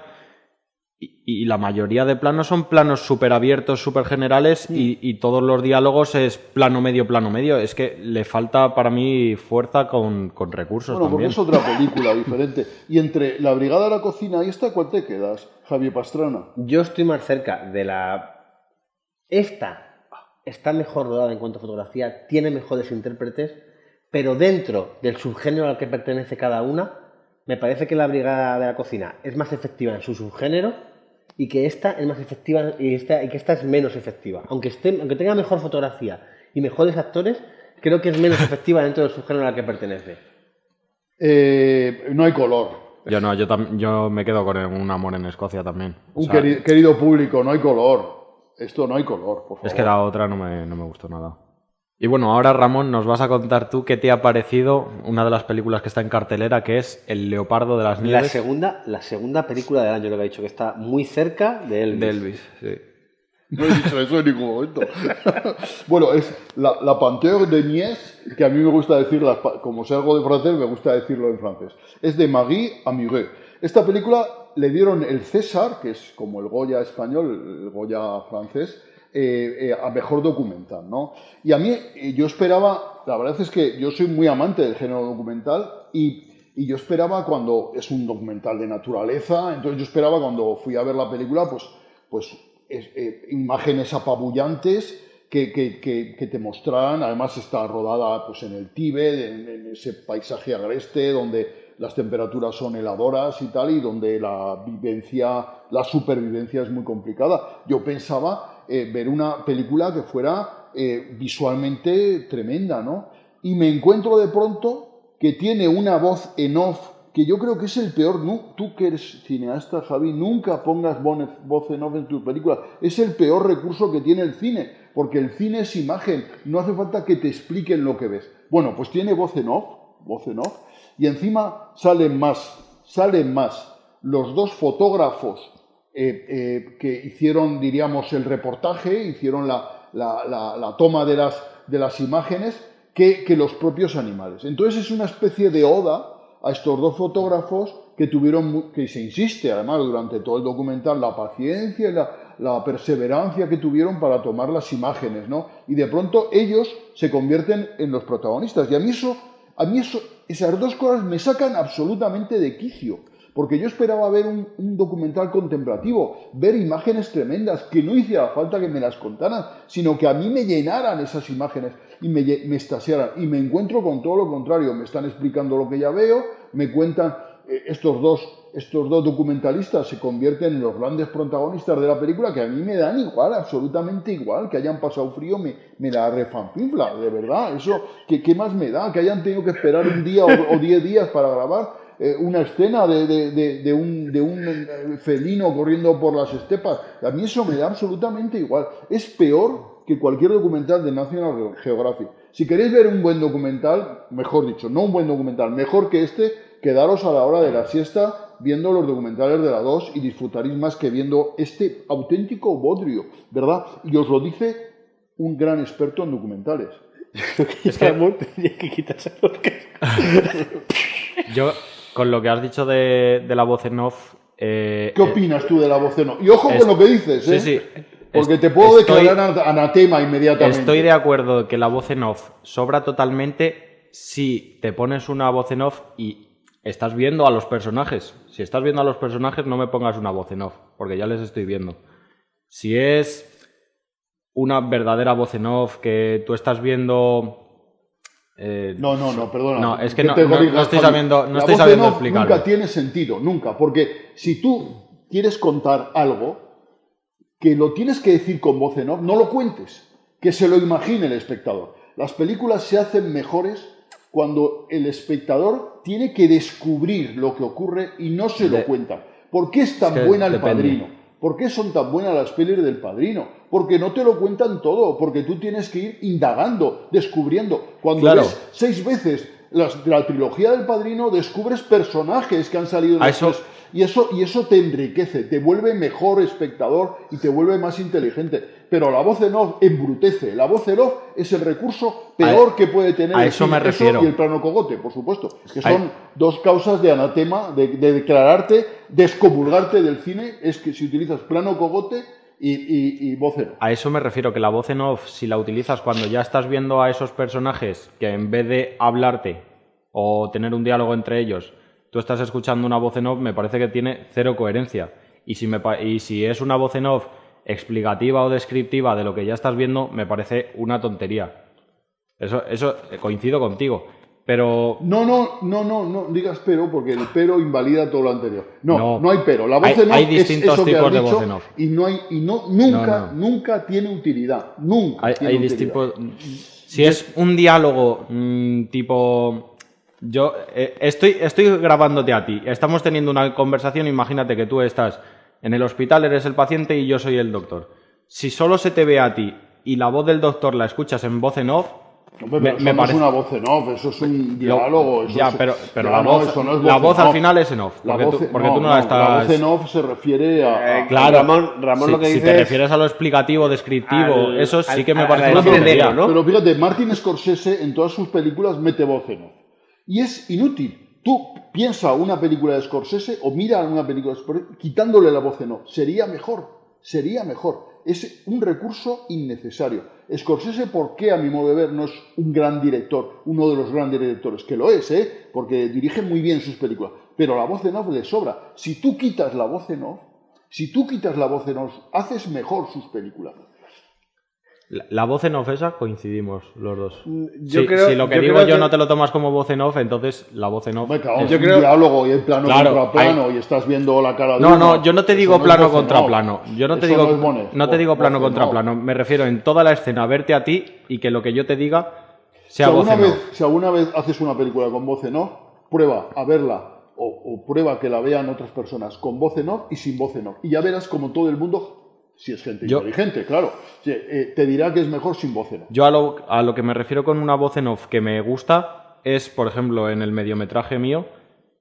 y la mayoría de planos son planos súper abiertos, súper generales, y todos los diálogos es plano medio. Es que le falta para mí fuerza con recursos Bueno, porque también. es otra película diferente. Y entre La Brigada de la Cocina y esta, ¿cuál te quedas, Javier Pastrana? Yo estoy más cerca de la... Esta está mejor rodada en cuanto a fotografía, tiene mejores intérpretes, pero dentro del subgénero al que pertenece cada una, me parece que La Brigada de la Cocina es más efectiva en su subgénero y que esta es más efectiva y que esta es menos efectiva. Aunque tenga mejor fotografía y mejores actores, creo que es menos efectiva dentro del subgénero al que pertenece. No hay color. Yo me quedo con Un amor en Escocia también. Querido público, no hay color. Esto no hay color, por favor. Es que la otra no me gustó nada. Y bueno, ahora Ramón, nos vas a contar tú qué te ha parecido una de las películas que está en cartelera, que es El Leopardo de las Nieves. La segunda película del año, lo que ha dicho, que está muy cerca de Elvis. De Elvis, sí. No he dicho eso en ningún momento. Bueno, es la Panthère de Nies, que a mí me gusta decir, como sé algo de francés, me gusta decirlo en francés. Es de Marie Amuré. Esta película le dieron el César, que es como el Goya español, el Goya francés, a mejor documental, ¿no? Y a mí, yo esperaba, la verdad es que yo soy muy amante del género documental y yo esperaba cuando es un documental de naturaleza, entonces yo esperaba cuando fui a ver la película, pues imágenes apabullantes que te mostraran. Además está rodada pues en el Tíbet, en ese paisaje agreste donde las temperaturas son heladoras y tal, y donde la supervivencia es muy complicada. Yo pensaba ver una película que fuera visualmente tremenda, ¿no? Y me encuentro de pronto que tiene una voz en off que yo creo que es el peor. Tú que eres cineasta, Javi, nunca pongas voz en off en tus películas. Es el peor recurso que tiene el cine, porque el cine es imagen, no hace falta que te expliquen lo que ves. Bueno, pues tiene voz en off, y encima salen más los dos fotógrafos que hicieron, diríamos, el reportaje, hicieron la toma de las imágenes, que los propios animales. Entonces es una especie de oda a estos dos fotógrafos que se insiste, además, durante todo el documental, la paciencia y la perseverancia que tuvieron para tomar las imágenes, ¿no? Y de pronto ellos se convierten en los protagonistas. Y a mí esas dos cosas me sacan absolutamente de quicio, porque yo esperaba ver un documental contemplativo, ver imágenes tremendas, que no hiciera falta que me las contaran, sino que a mí me llenaran esas imágenes y me extasiaran. Y me encuentro con todo lo contrario. Me están explicando lo que ya veo, me cuentan, estos dos documentalistas se convierten en los grandes protagonistas de la película, que a mí me dan igual, absolutamente igual, que hayan pasado frío, me da refanfinfla, de verdad. Eso, ¿qué más me da? Que hayan tenido que esperar un día o 10 días para grabar una escena de un felino corriendo por las estepas. A mí eso me da absolutamente igual. Es peor que cualquier documental de National Geographic. Si queréis ver un buen documental, mejor dicho, no un buen documental, mejor que este, quedaros a la hora de la siesta viendo los documentales de la 2 y disfrutaréis más que viendo este auténtico bodrio, ¿verdad? Y os lo dice un gran experto en documentales. Es que tenía que quitarse los Yo, con lo que has dicho de la voz en off... ¿Qué opinas tú de la voz en off? Y ojo con lo que dices, ¿eh? Sí. Porque te puedo declarar anatema inmediatamente. Estoy de acuerdo que la voz en off sobra totalmente si te pones una voz en off y estás viendo a los personajes. Si estás viendo a los personajes, no me pongas una voz en off, porque ya les estoy viendo. Si es una verdadera voz en off que tú estás viendo... No, perdona. No, es que no estoy sabiendo explicarlo. Nunca tiene sentido, nunca. Porque si tú quieres contar algo que lo tienes que decir con voz en off, no lo cuentes. Que se lo imagine el espectador. Las películas se hacen mejores cuando el espectador tiene que descubrir lo que ocurre y no se lo cuentan. ¿Por qué es tan buena El Padrino? ¿Por qué son tan buenas las pelis del Padrino? Porque no te lo cuentan todo, porque tú tienes que ir indagando, descubriendo. Cuando ves 6 veces la trilogía del Padrino, descubres personajes que han salido después. Y eso te enriquece, te vuelve mejor espectador y te vuelve más inteligente. Pero la voz en off embrutece. La voz en off es el recurso peor que puede tener a eso me refiero. Eso y el plano cogote, por supuesto. Que son dos causas de anatema, de declararte, descomulgarte del cine, es que si utilizas plano cogote y voz en off. A eso me refiero, que la voz en off, si la utilizas cuando ya estás viendo a esos personajes, que en vez de hablarte o tener un diálogo entre ellos, tú estás escuchando una voz en off, me parece que tiene cero coherencia. Y si es una voz en off explicativa o descriptiva de lo que ya estás viendo, me parece una tontería. Eso coincido contigo. Pero... No digas pero, porque el pero invalida todo lo anterior. No hay pero. La voz en off hay distintos es eso tipos que has de dicho, voz en off. Nunca tiene utilidad. Nunca tiene utilidad. Si es un diálogo tipo... Yo estoy grabándote a ti. Estamos teniendo una conversación. Imagínate que tú estás en el hospital, eres el paciente y yo soy el doctor. Si solo se te ve a ti y la voz del doctor la escuchas en voz en off... Hombre, pero no es una voz en off, eso es un diálogo. Pero la voz al final es en off. Porque tú no la estás... La voz en off se refiere a... Claro, Ramón lo que dice si te refieres a lo explicativo, descriptivo, eso sí que me parece una tontería, ¿no? Pero fíjate, Martin Scorsese en todas sus películas mete voz en off. Y es inútil. Tú piensa una película de Scorsese o mira una película de Scorsese quitándole la voz en off. Sería mejor. Es un recurso innecesario. Scorsese, ¿por qué a mi modo de ver no es un gran director? Uno de los grandes directores. Que lo es, porque dirige muy bien sus películas. Pero la voz en off le sobra. Si tú quitas la voz en off, haces mejor sus películas. La voz en off esa coincidimos los dos. Si lo que digo yo no te lo tomas como voz en off, entonces la voz en off... Es un diálogo y el plano contra plano y estás viendo la cara de uno. Yo no te digo plano contra plano. Yo no te digo plano contra plano. Me refiero en toda la escena, verte a ti y que lo que yo te diga sea voz en off. Si alguna vez haces una película con voz en off, prueba a verla o prueba que la vean otras personas con voz en off y sin voz en off. Y ya verás como todo el mundo... Si es gente inteligente, claro. Te dirá que es mejor sin voz en off. Yo a lo que me refiero con una voz en off que me gusta es, por ejemplo, en el mediometraje mío,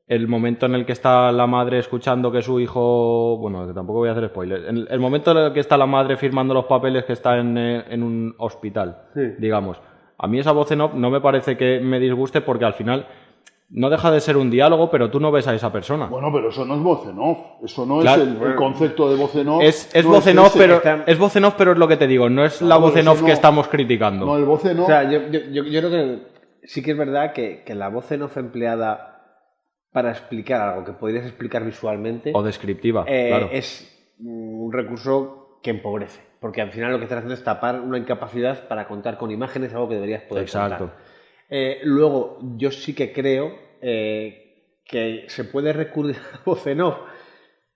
el momento en el que está la madre escuchando que su hijo... Bueno, que tampoco voy a hacer spoilers. El momento en el que está la madre firmando los papeles que está en un hospital, digamos. A mí esa voz en off no me parece que me disguste porque al final... No deja de ser un diálogo, pero tú no ves a esa persona. Bueno, pero eso no es voz en off. Eso no es el concepto de voz en off. Es voz en off, es voz en off, pero es lo que te digo. No es la voz en off que estamos criticando. No, el voz en off... O sea, yo creo que sí que es verdad que la voz en off empleada para explicar algo que podrías explicar visualmente... O descriptiva, claro. Es un recurso que empobrece. Porque al final lo que estás haciendo es tapar una incapacidad para contar con imágenes algo que deberías poder contar. Luego, yo sí que creo que se puede recurrir a voz en off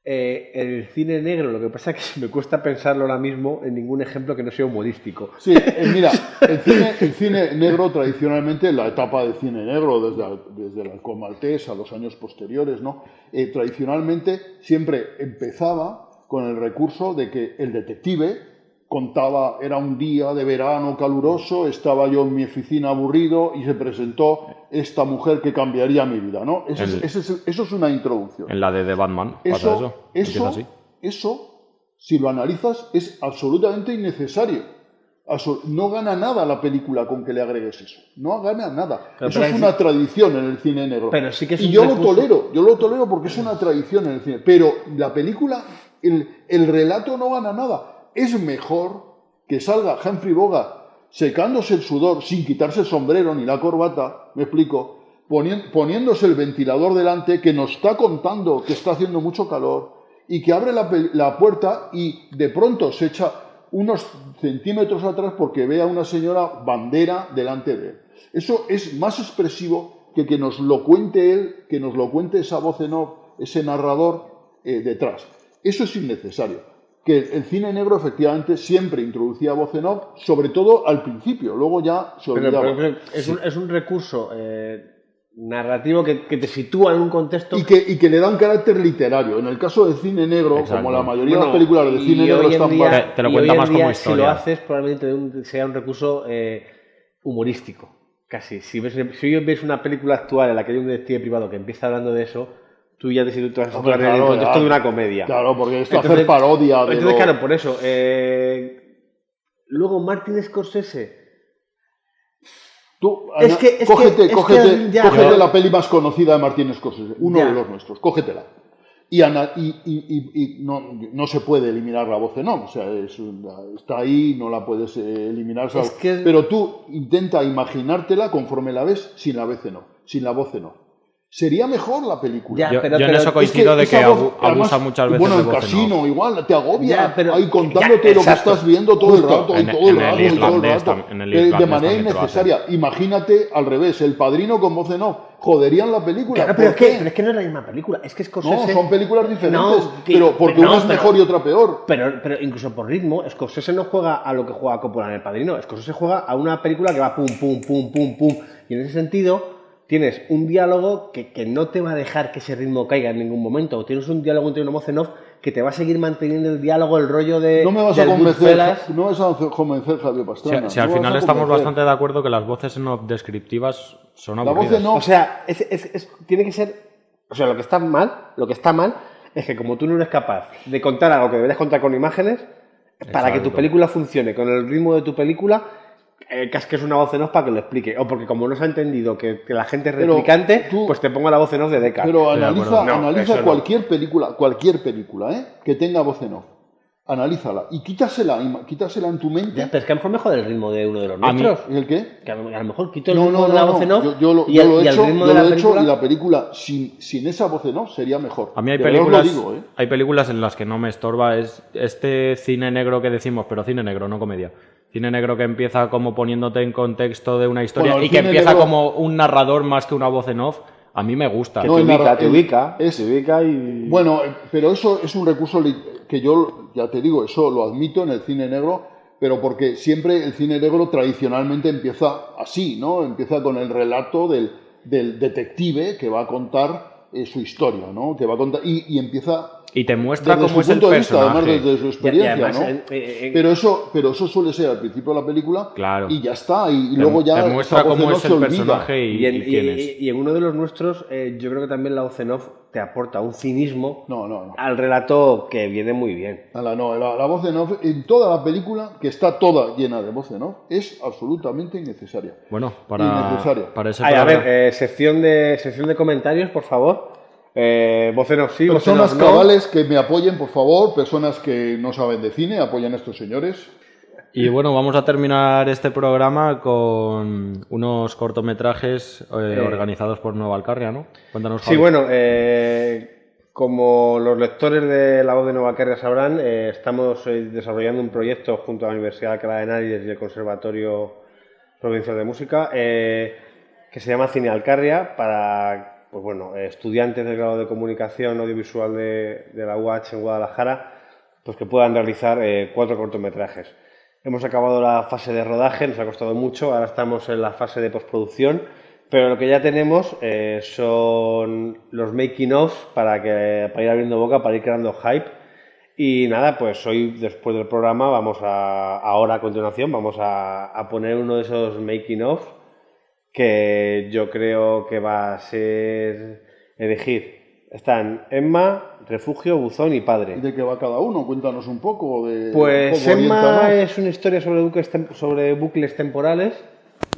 en el cine negro. Lo que pasa es que me cuesta pensarlo ahora mismo en ningún ejemplo que no sea humorístico. Sí, mira, el cine negro tradicionalmente, la etapa de cine negro desde el Halcón Maltés a los años posteriores, ¿no? Tradicionalmente siempre empezaba con el recurso de que el detective contaba, era un día de verano caluroso, estaba yo en mi oficina aburrido y se presentó esta mujer que cambiaría mi vida, ¿no? Eso es una introducción. En la de The Batman pasa eso. Empieza así. Eso, si lo analizas, es absolutamente innecesario. No gana nada la película con que le agregues eso. No gana nada. Eso es una tradición en el cine negro. Pero sí que es y yo lo tolero porque es una tradición en el cine. Pero la película, el relato no gana nada. Es mejor que salga Humphrey Bogart secándose el sudor sin quitarse el sombrero ni la corbata, me explico, poniéndose el ventilador delante, que nos está contando que está haciendo mucho calor y que abre la puerta y de pronto se echa unos centímetros atrás porque ve a una señora bandera delante de él. Eso es más expresivo que nos lo cuente él, que nos lo cuente esa voz en off, ese narrador detrás. Eso es innecesario. Que el cine negro efectivamente siempre introducía voz en off, sobre todo al principio, luego ya se olvidaba. Pero es un recurso narrativo que te sitúa en un contexto... Y que le da un carácter literario. En el caso del cine negro, como la mayoría de las películas de cine negro están... Te lo cuenta más como historia. Si lo haces, probablemente sea un recurso humorístico, casi. Si ves una película actual en la que hay un detective privado que empieza hablando de eso... Tú ya te sitúas en el contexto de una comedia. Claro, porque esto hacer parodia de... Entonces, claro, por eso. Luego, Martin Scorsese. Tú, Ana, cógete la peli más conocida de Martin Scorsese, uno de los nuestros, cógetela. Y no se puede eliminar la voz en off, o sea, está ahí, no la puedes eliminar. Pero tú intenta imaginártela conforme la ves sin la voz en off. Sería mejor la película. Yo en eso coincido de que abusa muchas veces de voz en off. Bueno, el casino igual, te agobia ahí contándote lo que estás viendo todo el rato. De manera innecesaria. Imagínate al revés, El Padrino con voz en off. Joderían la película. Claro, pero es que no es la misma película. Es que Scorsese... No, son películas diferentes, porque una es mejor y otra peor. Pero incluso por ritmo, Scorsese no juega a lo que juega Coppola en El Padrino. Scorsese juega a una película que va pum, pum, pum, pum, pum. Y en ese sentido... Tienes un diálogo que no te va a dejar que ese ritmo caiga en ningún momento. O tienes un diálogo entre una voz en off que te va a seguir manteniendo el diálogo, el rollo de... No me vas a convencer, Javier Pastrana. Si al final estamos bastante de acuerdo que las voces en off descriptivas son aburridas. La voz en off... O sea, tiene que ser... O sea, lo que está mal es que como tú no eres capaz de contar algo que deberías contar con imágenes, para que tu película funcione con el ritmo de tu película... casques una voz en off para que lo explique. O porque como no se ha entendido que la gente es replicante, pues te pongo la voz en off de Deckard. Pero analiza cualquier película, que tenga voz en off. Analízala y quítasela en tu mente. Ya, pero es que a lo mejor mejor el ritmo de uno de los nuestros. ¿El qué? Que a lo mejor quito el ritmo de la voz en off y el ritmo de la película. Y la película sin esa voz en off sería mejor. A mí hay películas en las que no me estorba este cine negro que decimos, pero cine negro, no comedia. Cine negro que empieza como poniéndote en contexto de una historia y que empieza negro... como un narrador más que una voz en off, a mí me gusta. Que te ubica y... Bueno, pero eso es un recurso que yo, ya te digo, eso lo admito en el cine negro, pero porque siempre el cine negro tradicionalmente empieza así, ¿no? Empieza con el relato del detective que va a contar su historia, ¿no? Que va a contar y empieza... Y te muestra cómo es el personaje. Además desde su experiencia, además, ¿no? Pero eso suele ser al principio de la película, claro. Y ya está. Y luego ya te muestra cómo es el personaje y quién es. Y en uno de los nuestros, yo creo que también la voz en off te aporta un cinismo al relato que viene muy bien. La voz en off en toda la película, que está toda llena de voz en off, es absolutamente innecesaria. Bueno, para ese a ver, sección de comentarios, por favor. Voz en off, sí, personas cabales que me apoyen, por favor, personas que no saben de cine, apoyen a estos señores. Y bueno, vamos a terminar este programa con unos cortometrajes organizados por Nueva Alcarria, ¿no? Cuéntanos, Javi. Sí, bueno, como los lectores de La Voz de Nueva Alcarria sabrán, estamos desarrollando un proyecto junto a la Universidad de Alcalá de Henares y el Conservatorio Provincial de Música que se llama Cine Alcarria para... Pues bueno, estudiantes del grado de Comunicación Audiovisual de la UH en Guadalajara, pues que puedan realizar 4 cortometrajes. Hemos acabado la fase de rodaje, nos ha costado mucho, ahora estamos en la fase de postproducción, pero lo que ya tenemos son los making-ofs para ir abriendo boca, para ir creando hype. Y nada, pues hoy, después del programa, ahora a continuación, vamos a poner uno de esos making of que yo creo que va a ser elegir. Están Emma, Refugio, Buzón y Padre. ¿Y de qué va cada uno? Cuéntanos un poco. Pues Emma es una historia sobre bucles temporales.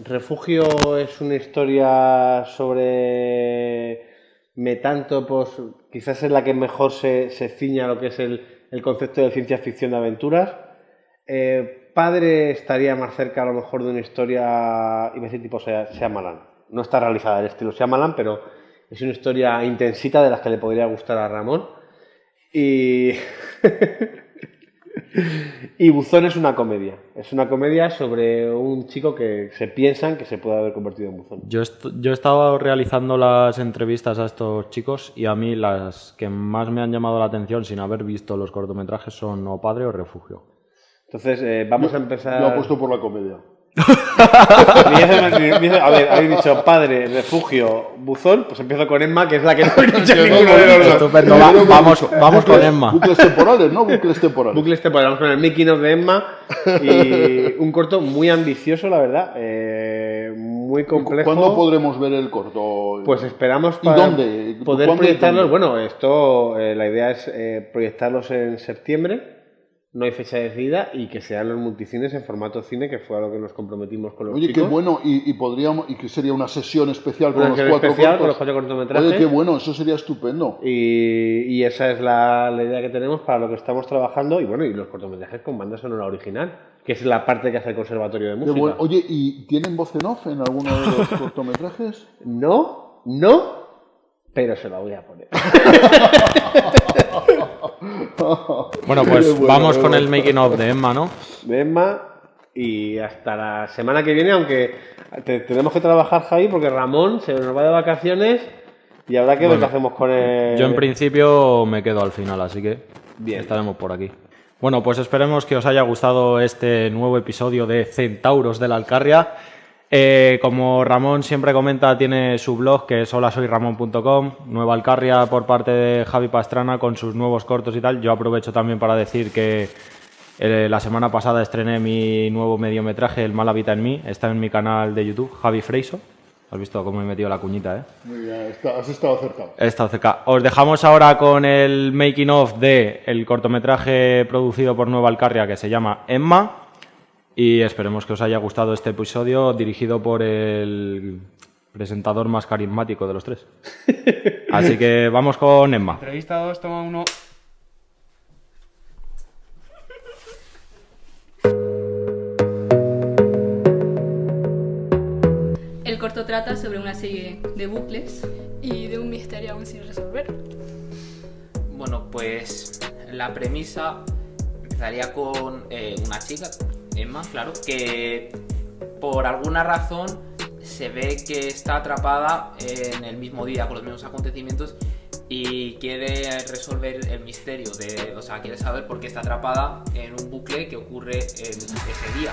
Refugio es una historia sobre metánopos, quizás es la que mejor se ciña a lo que es el concepto de ciencia ficción de aventuras. Padre estaría más cerca a lo mejor de una historia, iba a decir tipo Shyamalan. No está realizada en estilo Shyamalan, pero es una historia intensita de las que le podría gustar a Ramón. Y Buzón es una comedia. Es una comedia sobre un chico que se piensan que se puede haber convertido en buzón. Yo he estado realizando las entrevistas a estos chicos y a mí las que más me han llamado la atención sin haber visto los cortometrajes son o Padre o Refugio. Entonces vamos a empezar... Yo apuesto por la comedia. A ver, habéis dicho Padre, Refugio, Buzón, pues empiezo con Emma, que es la que no he dicho ninguno de los dos. Estupendo, vamos con Emma. Bucles temporales, ¿no? Bucles temporales. Bucles temporales, vamos con el making of de Emma y un corto muy ambicioso, la verdad, muy complejo. ¿Cuándo podremos ver el corto? Pues esperamos ¿Y dónde? Poder proyectarlos. Bueno, esto, la idea es proyectarlos en septiembre. No hay fecha decidida y que sean los multicines en formato cine, que fue a lo que nos comprometimos con los chicos. Oye, qué bueno, y que sería una sesión especial con los cuatro cortometrajes. Oye, qué bueno, eso sería estupendo. Y esa es la idea que tenemos para lo que estamos trabajando. Y bueno, y los cortometrajes con banda sonora original, que es la parte que hace el Conservatorio de Música. Bueno. Oye, ¿y tienen voz en off en alguno de los cortometrajes? No, pero se la voy a poner. Bueno, pues vamos con el making of de Emma, ¿no? De Emma, y hasta la semana que viene, aunque tenemos que trabajar, Javi, porque Ramón se nos va de vacaciones y habrá que ver qué hacemos con él. Yo en principio me quedo al final, así que bien, estaremos por aquí. Bueno, pues esperemos que os haya gustado este nuevo episodio de Centauros de la Alcarria. Como Ramón siempre comenta, tiene su blog que es holasoyramon.com, Nueva Alcarria por parte de Javi Pastrana con sus nuevos cortos y tal. Yo aprovecho también para decir que la semana pasada estrené mi nuevo mediometraje El mal habita en mí, está en mi canal de YouTube, Javi Freiso. Has visto cómo he metido la cuñita, ¿eh? Muy bien, has estado acertado. He estado cerca. Os dejamos ahora con el making of de el cortometraje producido por Nueva Alcarria que se llama Emma. Y esperemos que os haya gustado este episodio dirigido por el presentador más carismático de los tres. Así que vamos con Emma. Entrevista 2, toma 1. El corto trata sobre una serie de bucles y de un misterio aún sin resolver. Bueno, pues la premisa empezaría con una chica, Emma, claro, que por alguna razón se ve que está atrapada en el mismo día con los mismos acontecimientos y quiere resolver el misterio quiere saber por qué está atrapada en un bucle que ocurre en ese día.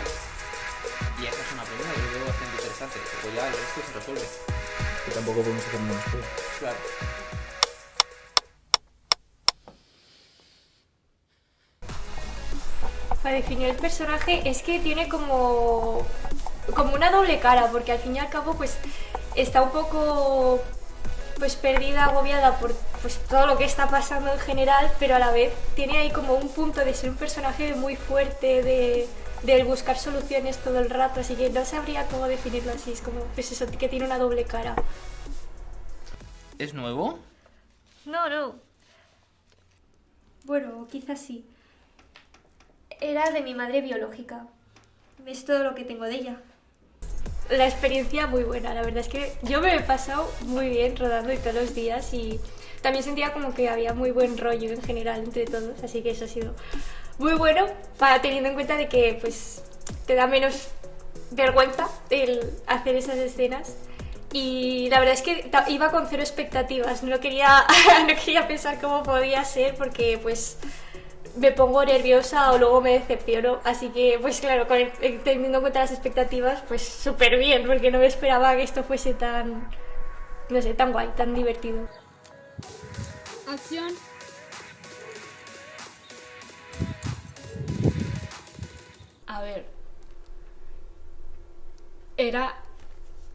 Y esa es una premisa que yo veo bastante interesante, porque ya el resto se resuelve. Que tampoco podemos hacer un spoiler. Claro. Para definir el personaje es que tiene como una doble cara, porque al fin y al cabo pues está un poco pues perdida, agobiada por pues todo lo que está pasando en general, pero a la vez tiene ahí como un punto de ser un personaje muy fuerte, de buscar soluciones todo el rato, así que no sabría cómo definirlo así, es como pues eso, que tiene una doble cara. ¿Es nuevo? No. Bueno, quizás sí. Era de mi madre biológica. Es todo lo que tengo de ella. La experiencia muy buena, la verdad es que yo me he pasado muy bien rodando y todos los días y también sentía como que había muy buen rollo en general entre todos, así que eso ha sido muy bueno, teniendo en cuenta de que pues te da menos vergüenza el hacer esas escenas. Y la verdad es que iba con cero expectativas, no quería pensar cómo podía ser porque pues me pongo nerviosa o luego me decepciono, así que pues claro, teniendo en cuenta las expectativas, pues súper bien, porque no me esperaba que esto fuese tan, no sé, tan guay, tan divertido. Acción. A ver,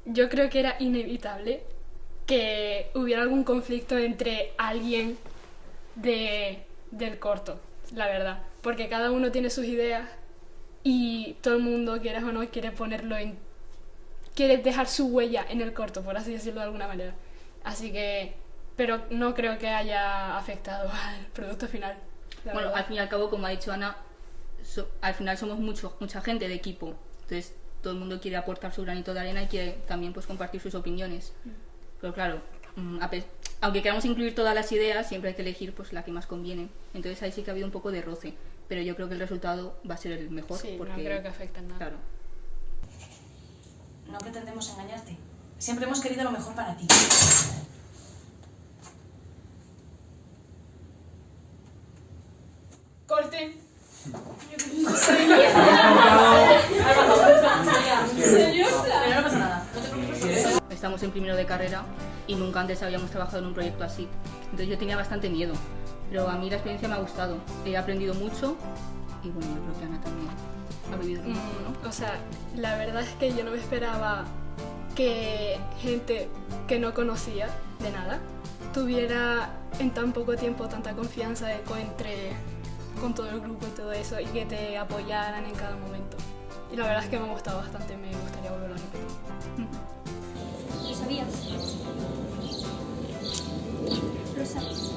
yo creo que era inevitable que hubiera algún conflicto entre alguien del corto, la verdad, porque cada uno tiene sus ideas y todo el mundo, quieras o no, quiere dejar su huella en el corto, por así decirlo de alguna manera. Así que, pero no creo que haya afectado al producto final. Bueno, verdad. al fin y al cabo, como ha dicho Ana, al final somos mucha gente de equipo, entonces todo el mundo quiere aportar su granito de arena y quiere también pues compartir sus opiniones. Pero claro, aunque queramos incluir todas las ideas, siempre hay que elegir pues la que más conviene. Entonces ahí sí que ha habido un poco de roce, pero yo creo que el resultado va a ser el mejor. Sí, porque, no creo que afecte en nada. Claro. No pretendemos engañarte. Siempre hemos querido lo mejor para ti. ¡Corten! Estamos en primero de carrera y nunca antes habíamos trabajado en un proyecto así. Entonces yo tenía bastante miedo, pero a mí la experiencia me ha gustado. He aprendido mucho y bueno, yo creo que Ana también ha vivido mucho, ¿no? O sea, la verdad es que yo no me esperaba que gente que no conocía de nada tuviera en tan poco tiempo tanta confianza con todo el grupo y todo eso, y que te apoyaran en cada momento. Y la verdad es que me ha gustado bastante, me gustaría volverlo a repetir. ¿Lo sabías? Lo sabes.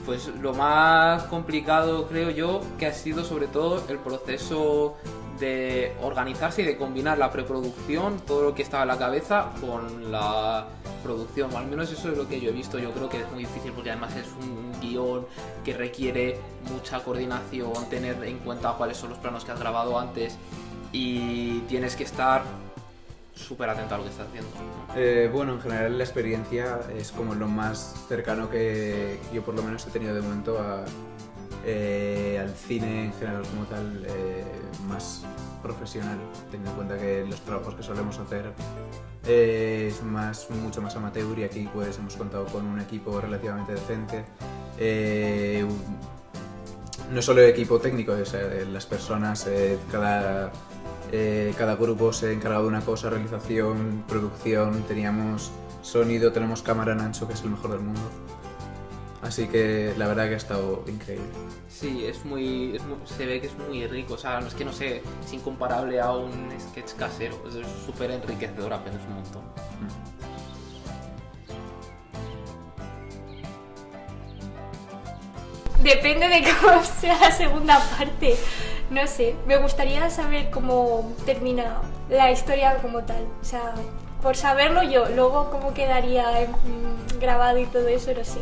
Pues lo más complicado, creo yo, que ha sido sobre todo el proceso de organizarse y de combinar la preproducción, todo lo que estaba en la cabeza, con la producción. O al menos eso es lo que yo he visto. Yo creo que es muy difícil porque además es un guión que requiere mucha coordinación, tener en cuenta cuáles son los planos que has grabado antes y tienes que estar súper atento a lo que estás haciendo. Bueno, en general la experiencia es como lo más cercano que yo por lo menos he tenido de momento al cine en general como tal, más profesional, teniendo en cuenta que los trabajos que solemos hacer es mucho más amateur y aquí pues hemos contado con un equipo relativamente decente. No solo equipo técnico, o sea, las personas, cada grupo se encargaba de una cosa, realización, producción, teníamos sonido, tenemos cámara en ancho, que es el mejor del mundo. Así que la verdad que ha estado increíble. Sí, se ve que es muy rico, o sea, es que no sé, es incomparable a un sketch casero, es súper enriquecedor, apenas un montón. Depende de cómo sea la segunda parte. No sé, me gustaría saber cómo termina la historia como tal. O sea, por saberlo yo, luego cómo quedaría grabado y todo eso, no sé.